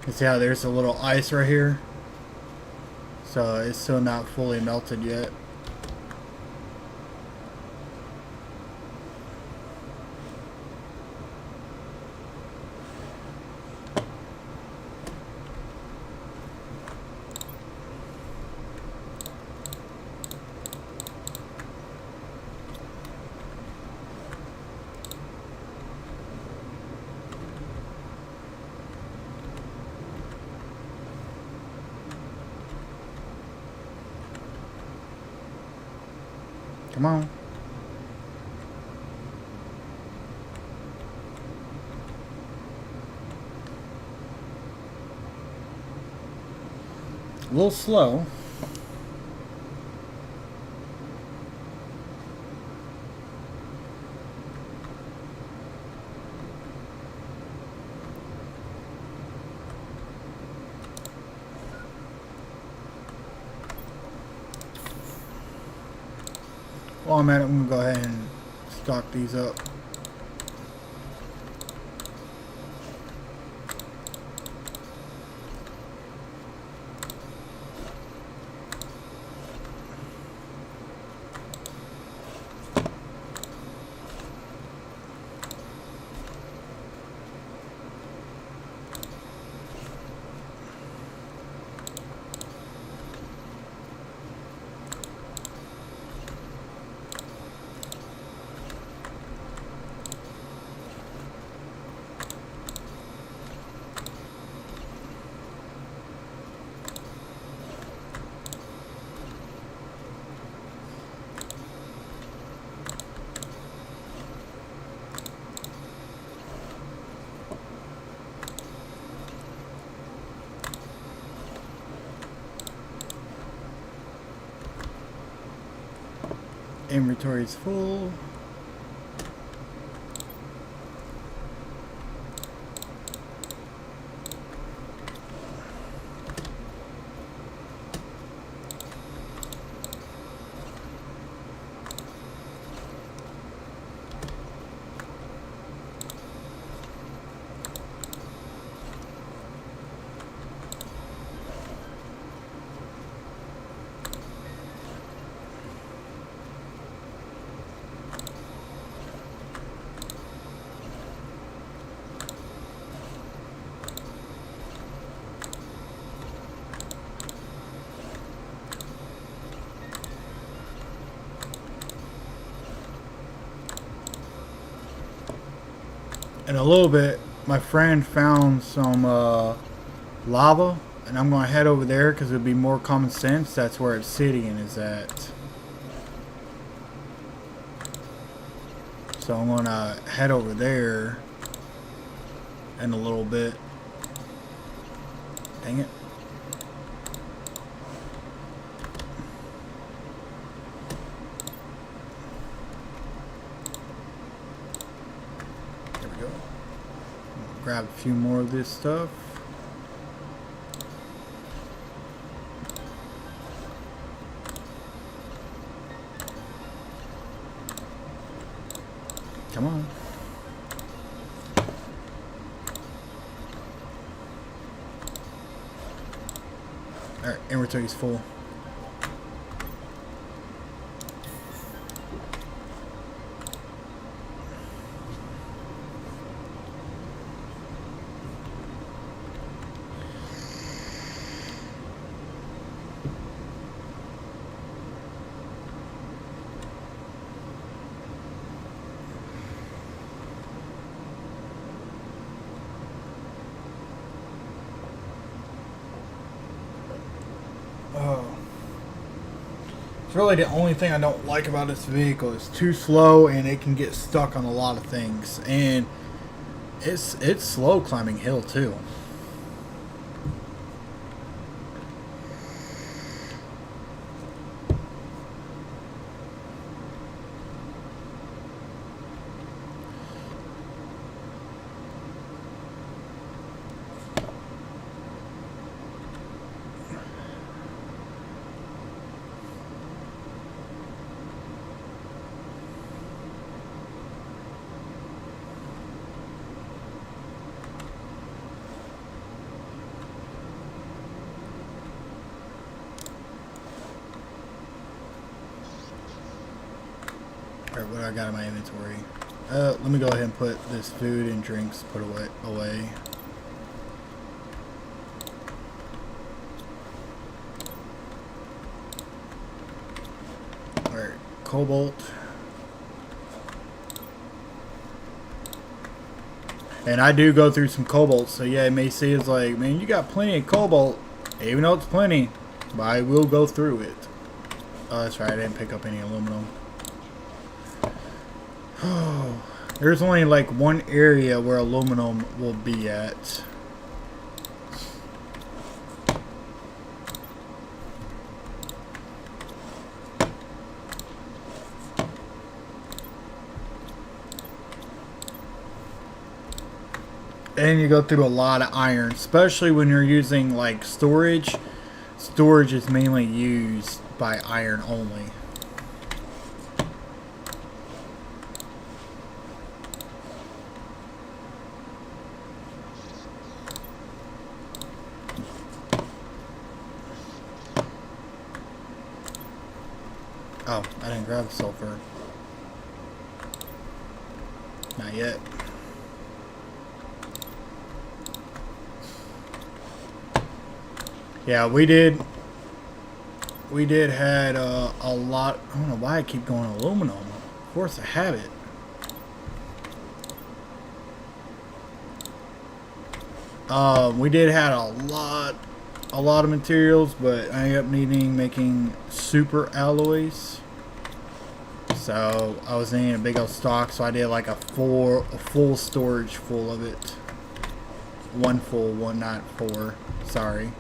You see how there's a little ice right here? So it's still not fully melted yet. Come on. A little slow. While I'm at it, I'm going to go ahead and stock these up. Inventory is full. in a little bit, my friend found some lava, and I'm going to head over there because it would be more common sense. That's where obsidian is at. So I'm going to head over there in a little bit. Dang it. There we go. Grab a few more of this stuff. Come on. Alright, inventory's full. It's really the only thing I don't like about this vehicle. It's too slow and it can get stuck on a lot of things. And it's slow climbing hill too. Alright, what do I got in my inventory? Let me go ahead and put this food and drinks away. Alright, cobalt. And I do go through some cobalt, so yeah, it may seem it's like, man, you got plenty of cobalt. Even though it's plenty, but I will go through it. Oh, that's right, I didn't pick up any aluminum. There's only like one area where aluminum will be at. And you go through a lot of iron, especially when you're using like storage. Storage is mainly used by iron only. Oh, I didn't grab the sulfur. Not yet. Yeah, we did had a lot. I don't know why I keep going aluminum. Force of habit. We did had a lot of materials, but I ended up making super alloys. So I was needing a big old stock, so I did like a full storage full of it. One full, one not four. Sorry.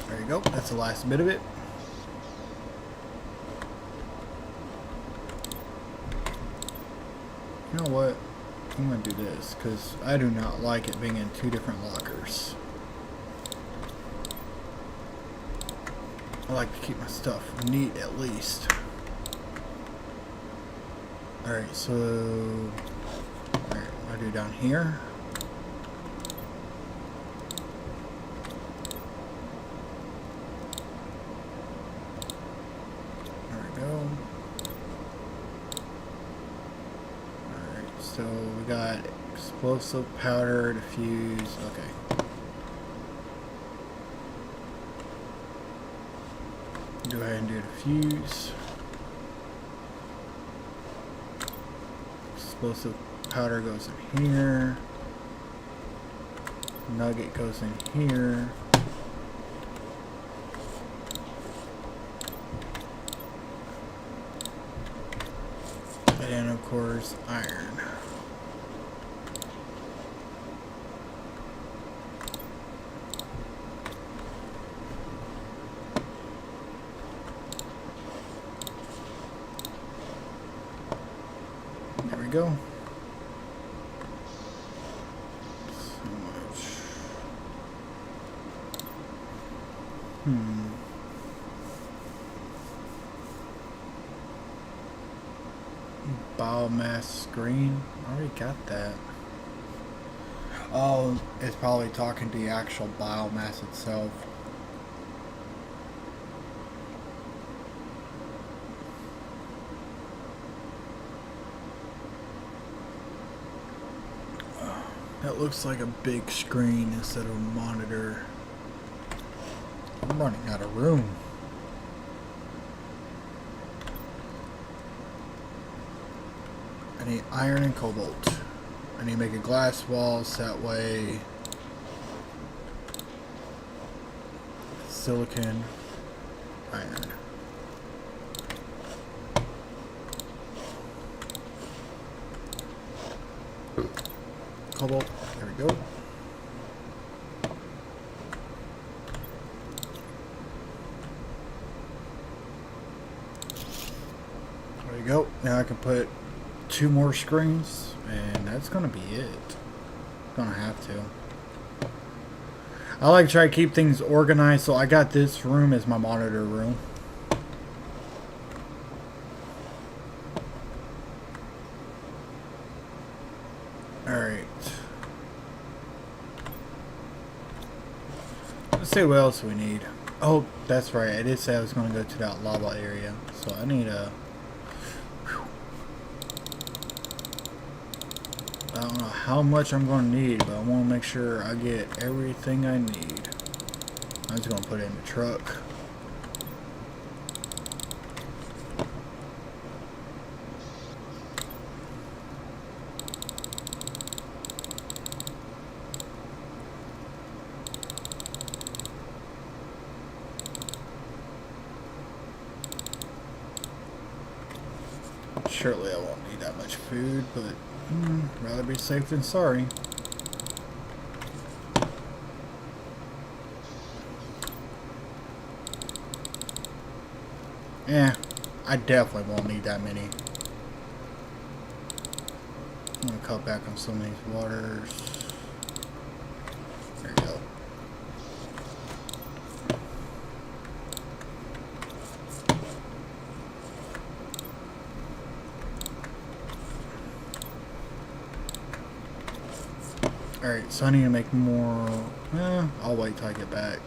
There you go. That's the last bit of it. You know what? I'm going to do this because I do not like it being in two different lockers. I like to keep my stuff neat at least. Alright, so... Alright, what do I do down here? There we go. So we got explosive powder, diffuse. Okay. Go ahead and do diffuse. Explosive powder goes in here. Nugget goes in here. And then of course iron. There we go. So much. Biomass screen. I already got that. Oh, it's probably talking to the actual biomass itself. That looks like a big screen instead of a monitor. I'm running out of room. I need iron and cobalt. I need to make a glass wall so that way silicon, iron. Cobalt, there we go. There we go. Now I can put 2 more screens, and that's gonna be it. Gonna have to. I like to try to keep things organized, so I got this room as my monitor room. Alright. Let's see what else we need. Oh, that's right. I did say I was going to go to that lava area, so I need a... I don't know how much I'm going to need, but I want to make sure I get everything I need. I'm just going to put it in the truck. Surely I won't need that much food, but rather be safe than sorry. Yeah, I definitely won't need that many. I'm gonna cut back on some of these waters. There you go. Alright, so I need to make more. I'll wait till I get back.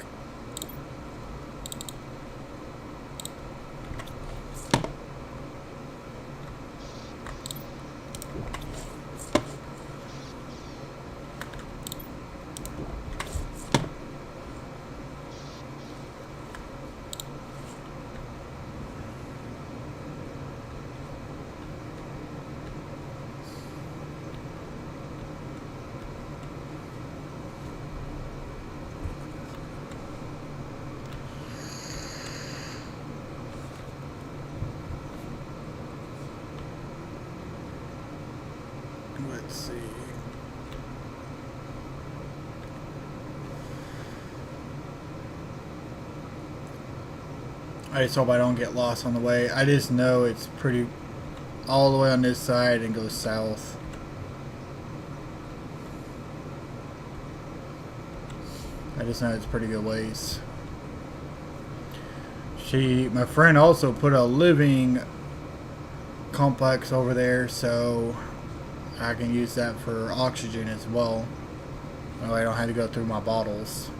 Let's see. I just hope I don't get lost on the way. I just know it's pretty all the way on this side and goes south. I just know it's pretty good ways. My friend also put a living complex over there, so I can use that for oxygen as well. That way I don't have to go through my bottles.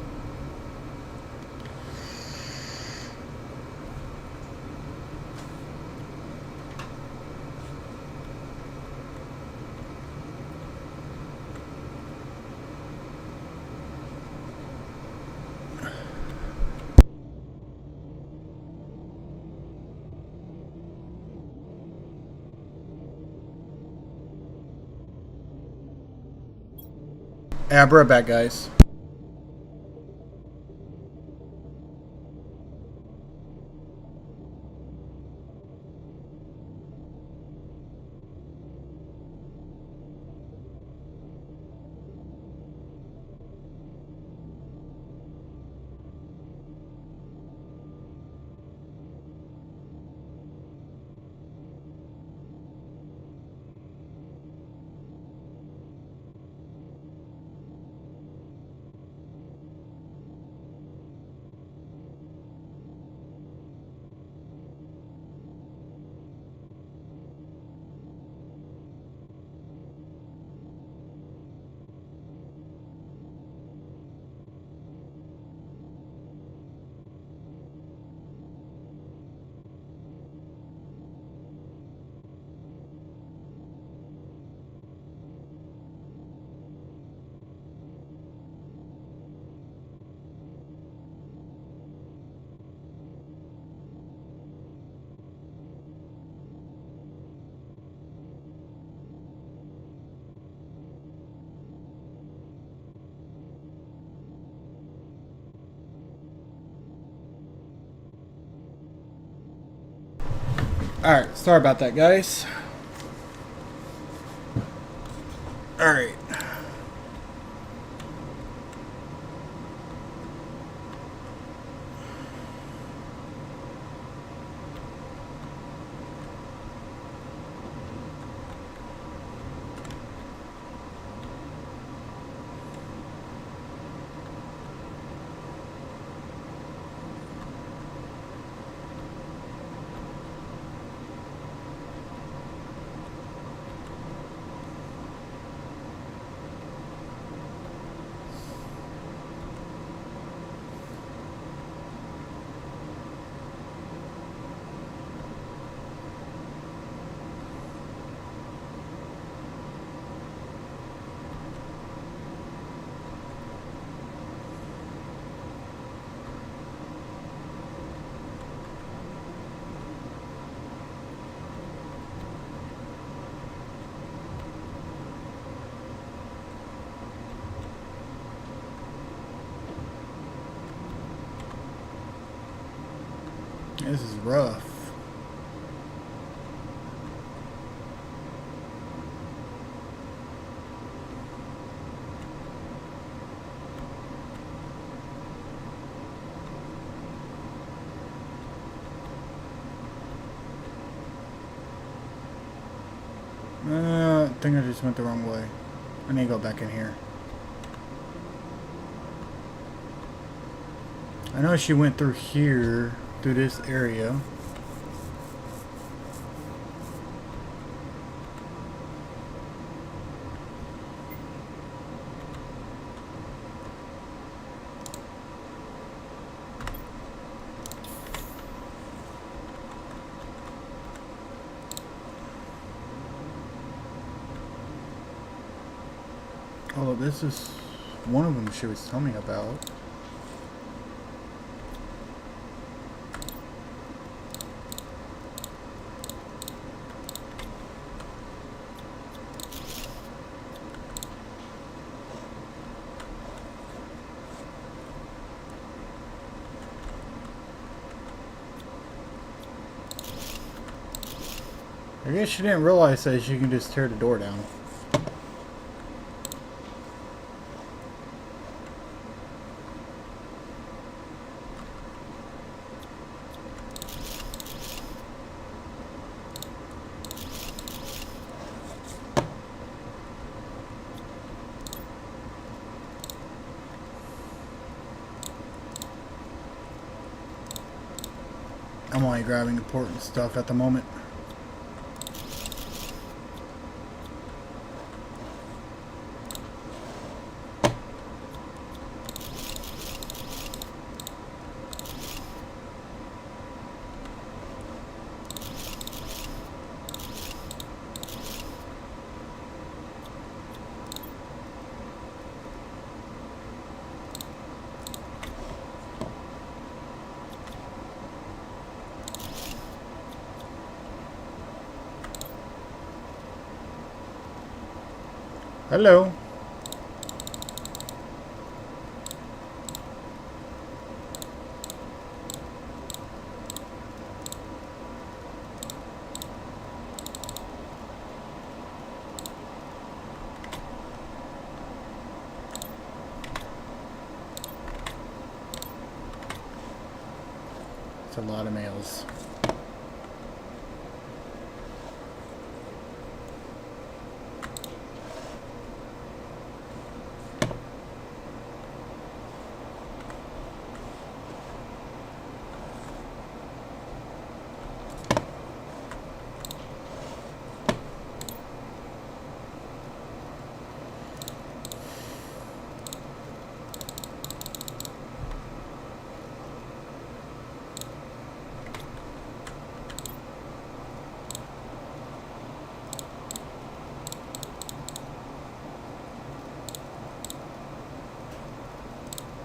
Hey, I'll be right back, guys. Alright, sorry about that, guys. Alright. This is rough. I think I just went the wrong way. I need to go back in here. I know she went through here, through this area. Oh, this is one of them she was telling me about. I guess she didn't realize that she can just tear the door down. I'm only grabbing important stuff at the moment. Hello. It's a lot of males.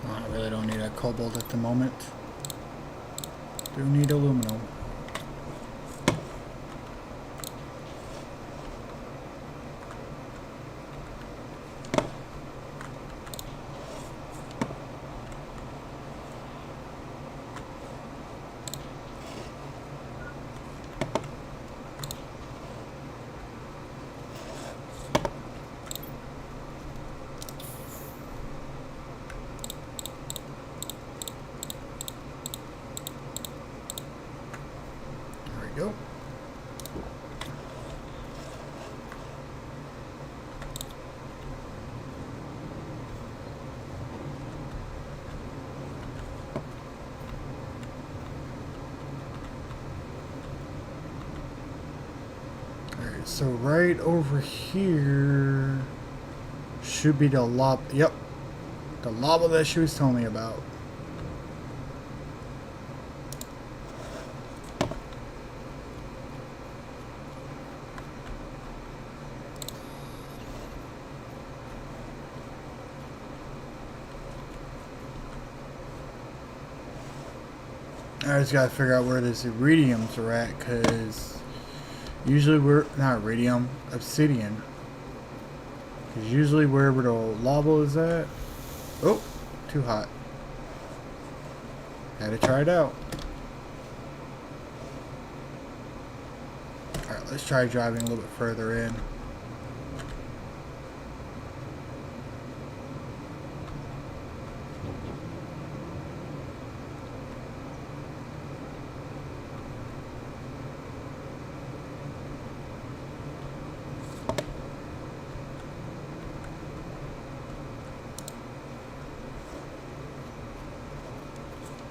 I really don't need a cobalt at the moment. Do need aluminum. Go. Alright, so right over here should be the lava. Yep. The lava that she was telling me about. I just gotta figure out where these iridiums are at, because usually we're not iridium, obsidian. Because usually wherever the lava is at. Oh, too hot. Had to try it out. Alright, let's try driving a little bit further in.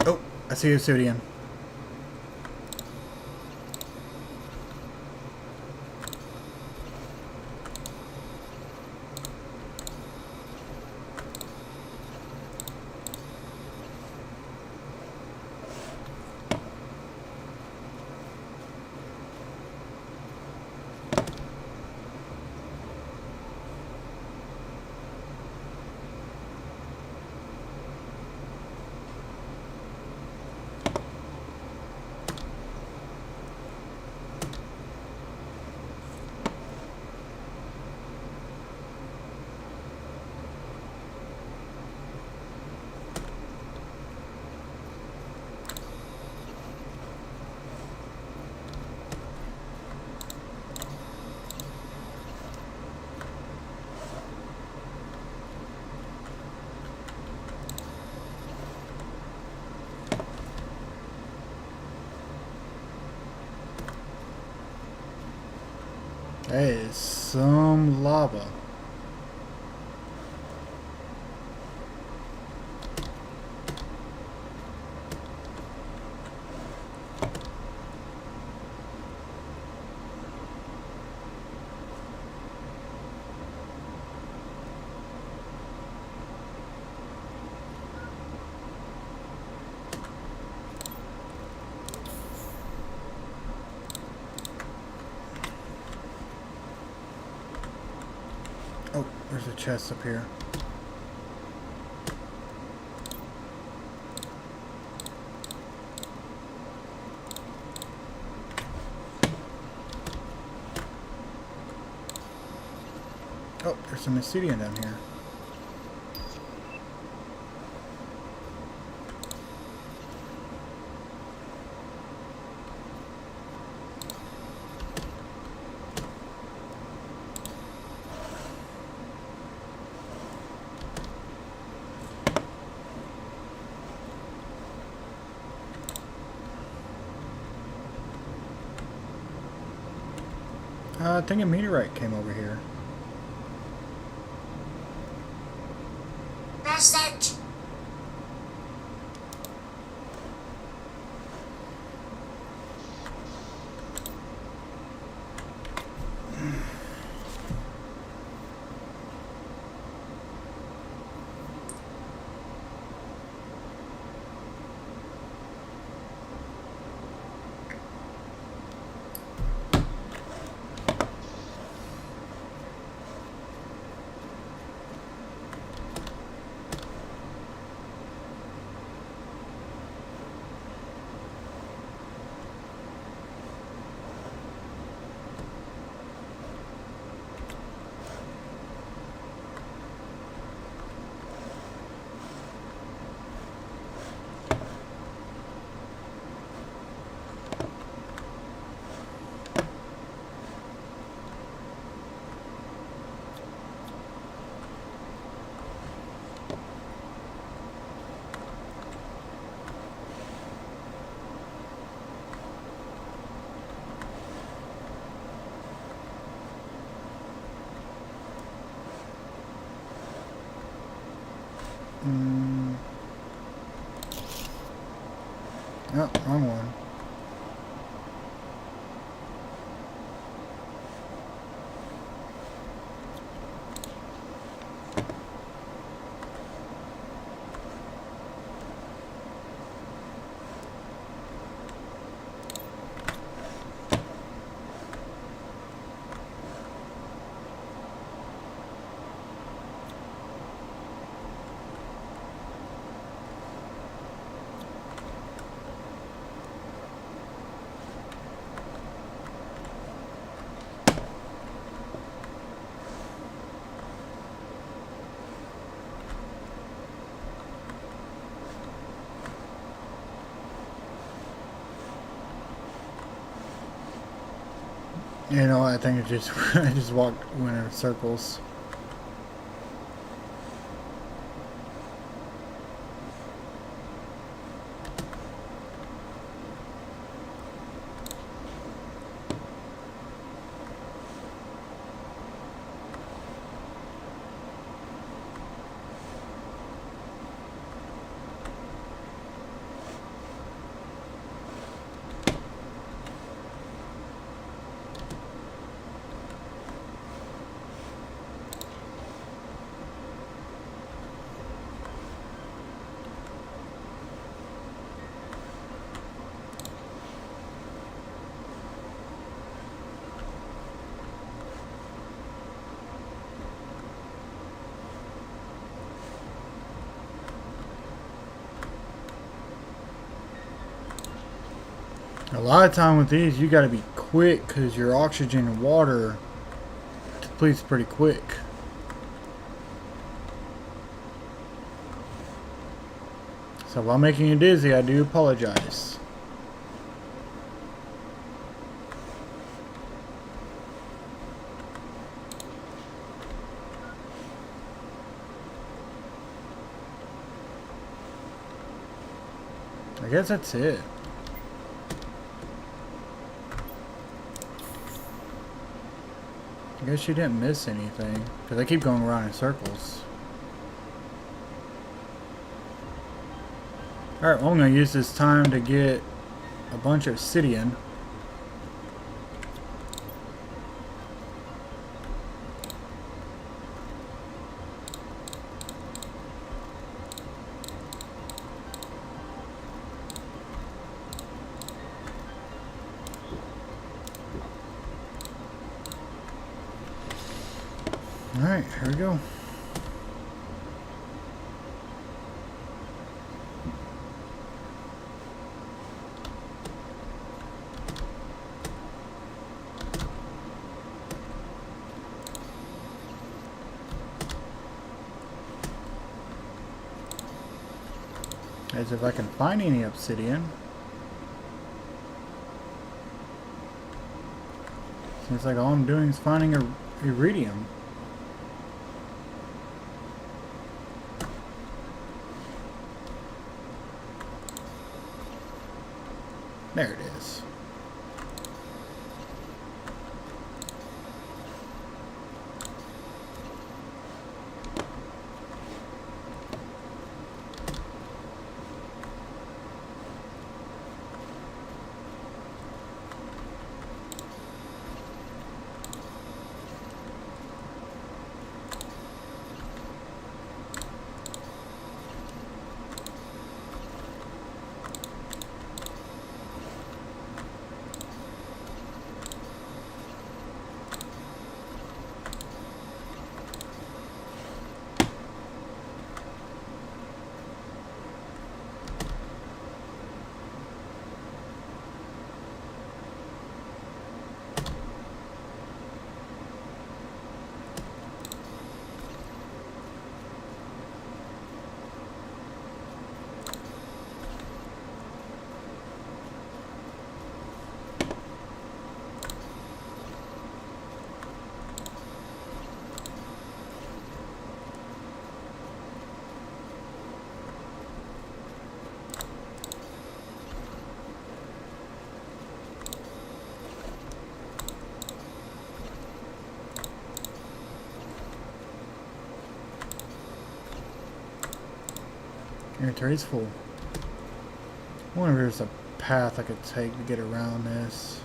Oh, I see obsidian. That is some lava. Oh, there's a chest up here. Oh, there's some obsidian down here. I think a meteorite came over here. Message. Oh, wrong one. You know, I think it just I just went in circles. A lot of time with these, you gotta be quick because your oxygen and water depletes pretty quick. So while making you dizzy, I do apologize. I guess that's it. I guess you didn't miss anything, because I keep going around in circles. Alright, well I'm going to use this time to get a bunch of obsidian. Alright, here we go. As if I can find any obsidian. Seems like all I'm doing is finding iridium. There it is. Inventory's full. I wonder if there's a path I could take to get around this.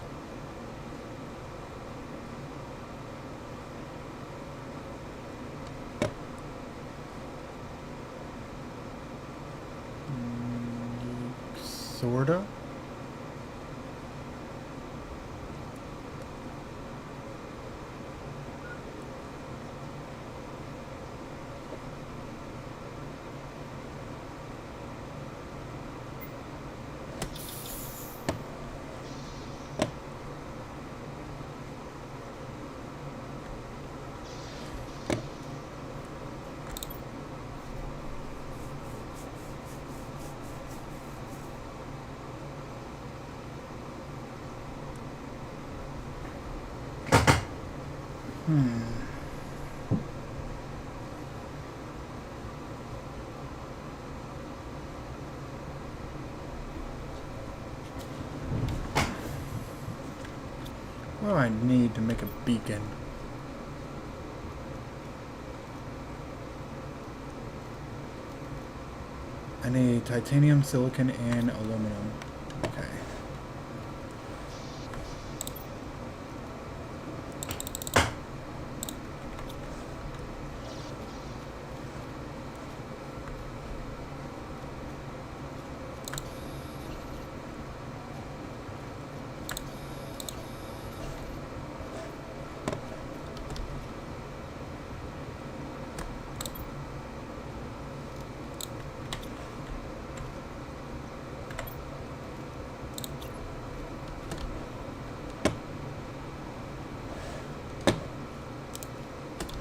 Sorta. What do I need to make a beacon? I need titanium, silicon, and aluminum. Okay.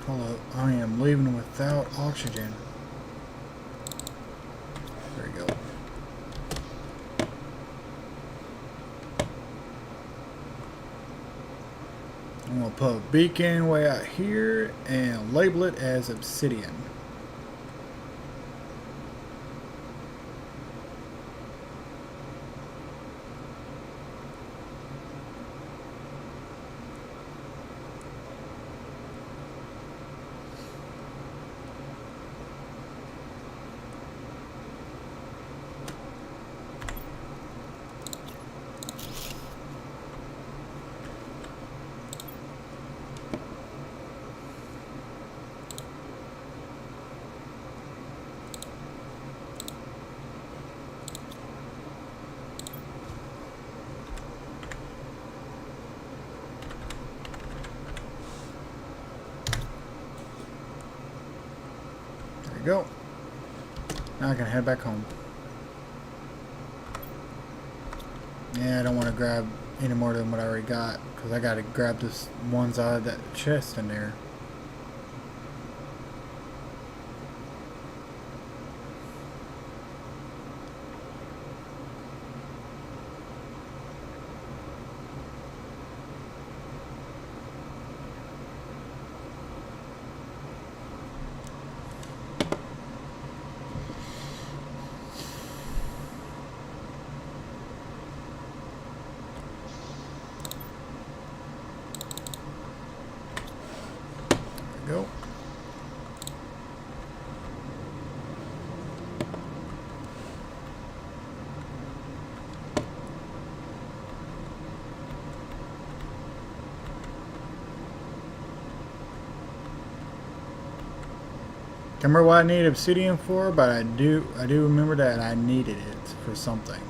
Hold up, I am leaving without oxygen. There we go. I'm gonna put a beacon way out here and label it as obsidian. There we go. Now I can head back home. Yeah, I don't want to grab any more than what I already got, because I got to grab this ones out of that chest in there. Go. Can't remember what I need obsidian for, but I do remember that I needed it for something.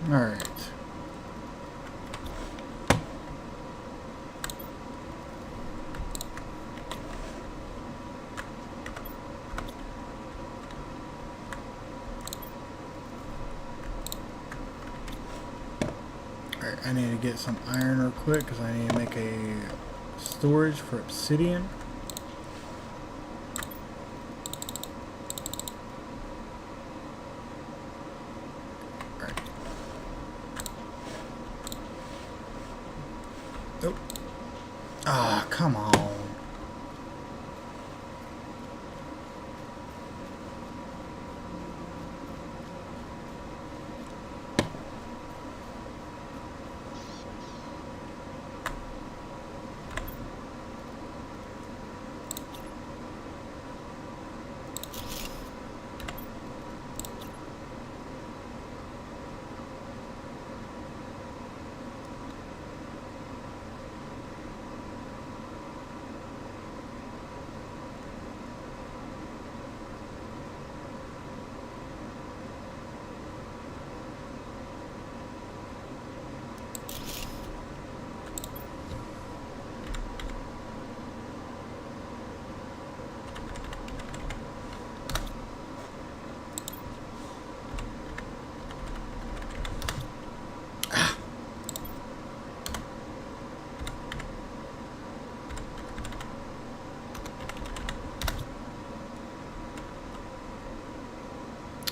Alright. Alright, I need to get some iron real quick because I need to make a storage for obsidian. Alright. Nope. Ah, come on.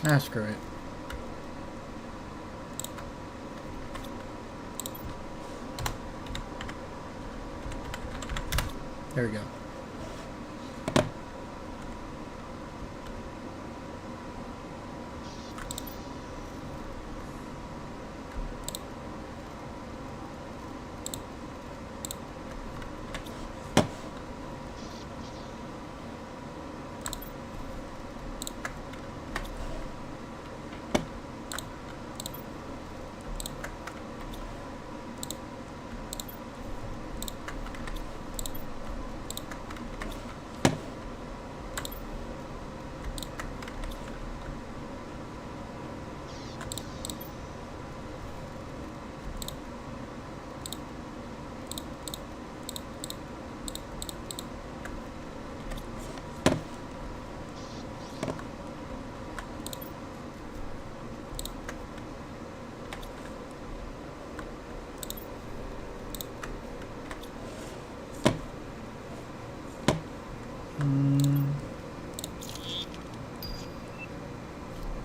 Ah, screw it. There we go.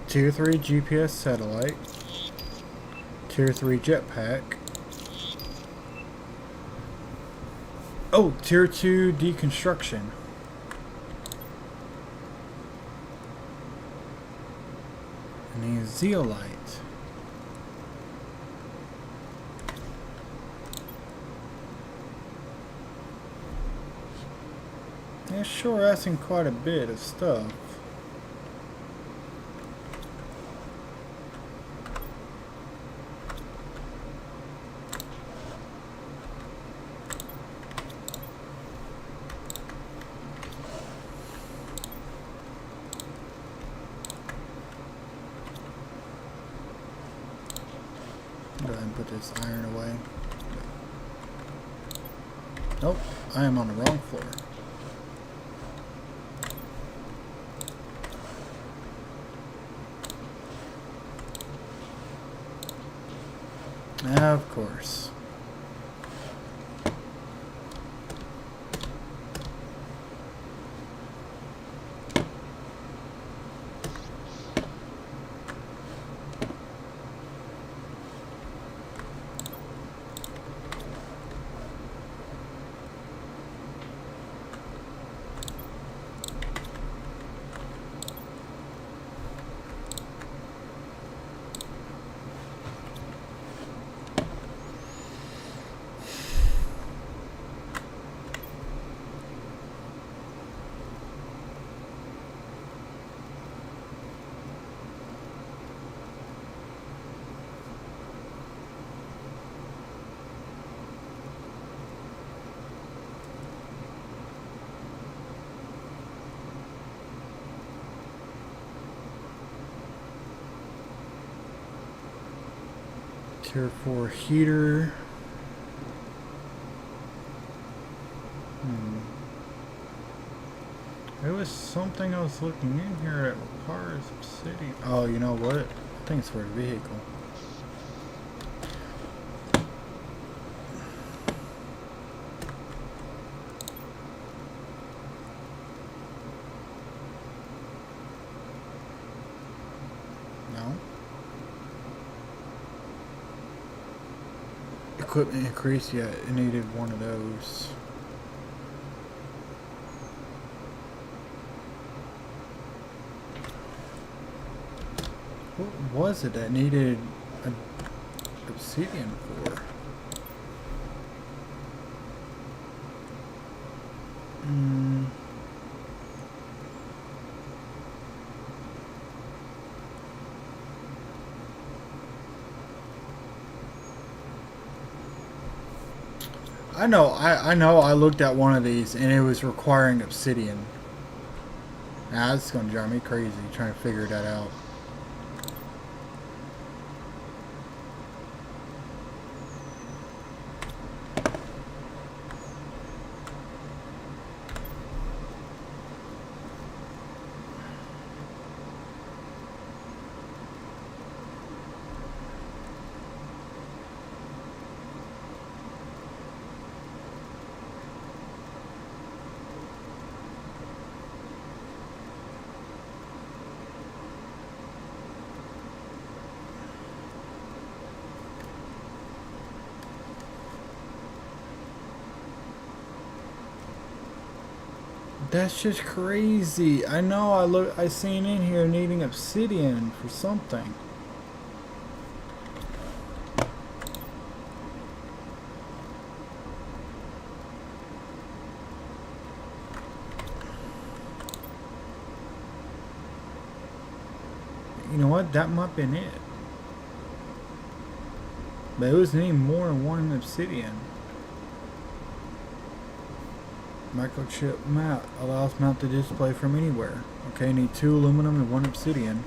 Tier 3 GPS satellite. Tier 3 jetpack. Oh, Tier 2 deconstruction. And a zeolite. Yeah, sure, asking quite a bit of stuff. Go ahead and put this iron away. Nope, I am on the wrong floor. Of course. Tier 4 heater. There was something I was looking in here that requires obsidian. Oh, you know what? I think it's for a vehicle. No. Equipment increase, yeah, it needed one of those. What was it that needed an obsidian for? I know I looked at one of these and it was requiring obsidian. Nah, it's gonna drive me crazy trying to figure that out. That's just crazy. I know I seen in here needing obsidian for something. You know what? That might have been it. But it was needing more than one obsidian. Microchip mount allows mount the display from anywhere. Okay, need 2 aluminum and 1 obsidian.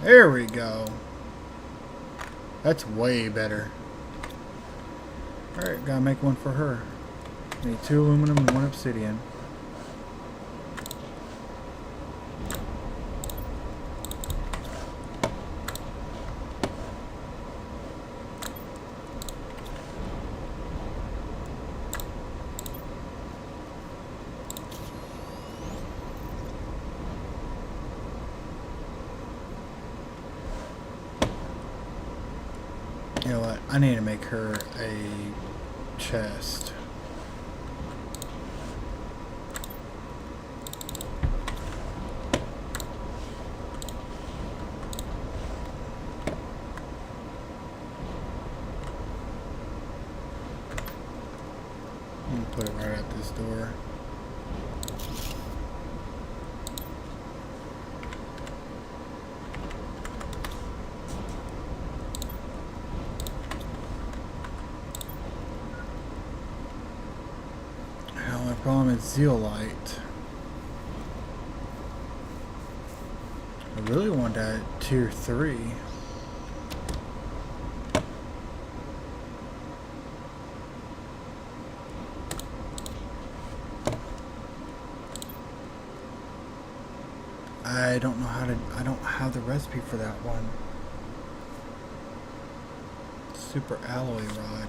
There we go. That's way better. Alright, gotta make one for her. Need 2 aluminum and 1 obsidian. You know what? I need to make her a chest. I'm gonna put it right at this door. Problem is zeolite. I really want that tier 3. I don't know how to. I don't have the recipe for that one. Super alloy rod.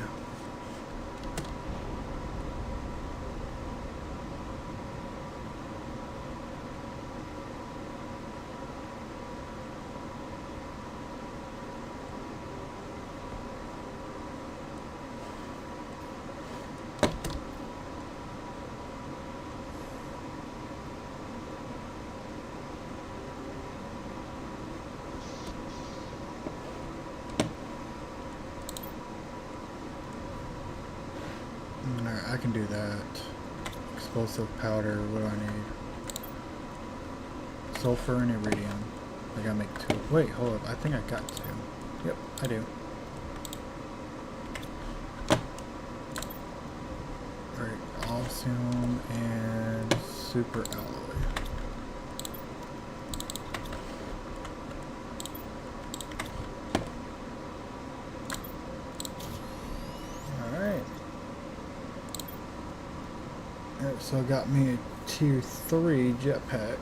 Alright, I can do that. Explosive powder, what do I need? sulfur and iridium. I gotta make 2. Wait, hold up. I think I got 2. Yep, I do. Alright, osmium and super alloy. Alright. Alright, so I got me a tier 3 jetpack.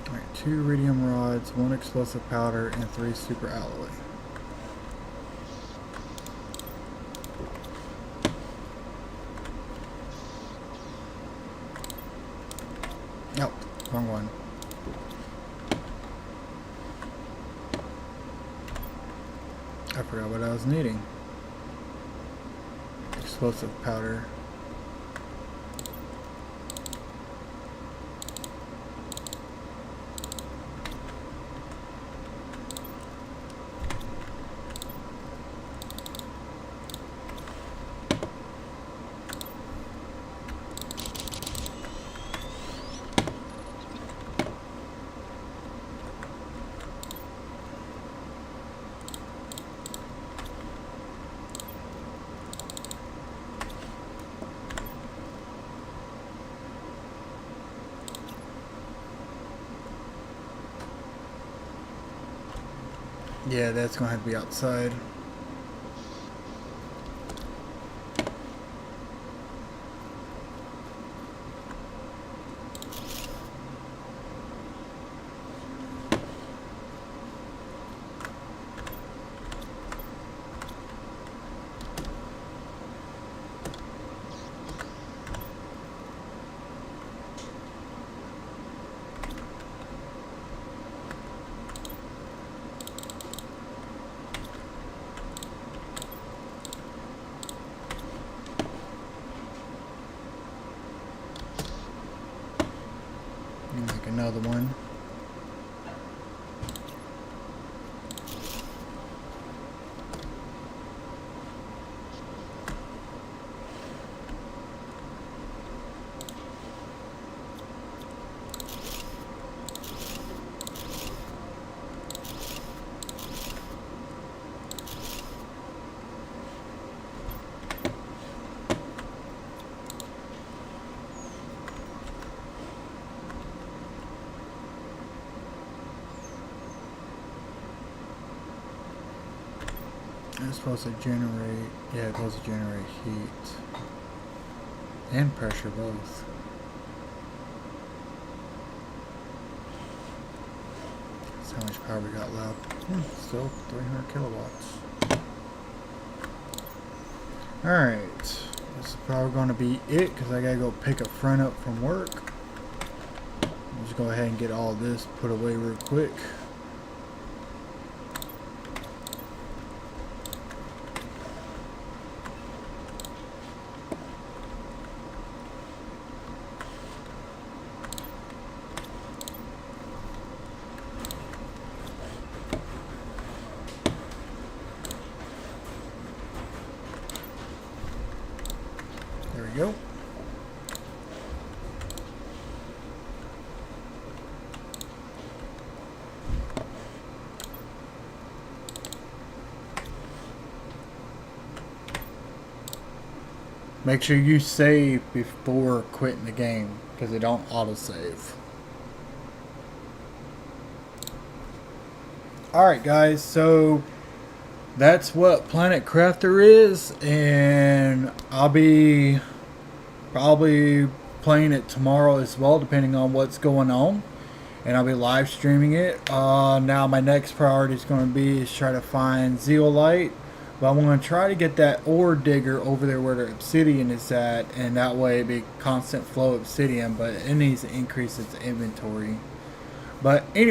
Alright, 2 iridium rods, 1 explosive powder, and 3 super alloy. Nope, wrong one. I forgot what I was needing. Explosive powder. Yeah, that's gonna have to be outside. Make another one. It's supposed to generate, yeah, it's supposed to generate heat and pressure both. That's how much power we got left. Still 300 kilowatts. Alright, this is probably going to be it because I gotta go pick a friend up from work. I'll just go ahead and get all this put away real quick. There we go. Make sure you save before quitting the game because it don't autosave. Alright guys, so that's what Planet Crafter is, and I'll be probably playing it tomorrow as well depending on what's going on, and I'll be live streaming it. Now my next priority is going to be is try to find zeolite, but I'm going to try to get that ore digger over there where the obsidian is at, and that way it'd be constant flow of obsidian, but it needs to increase its inventory. But anyway,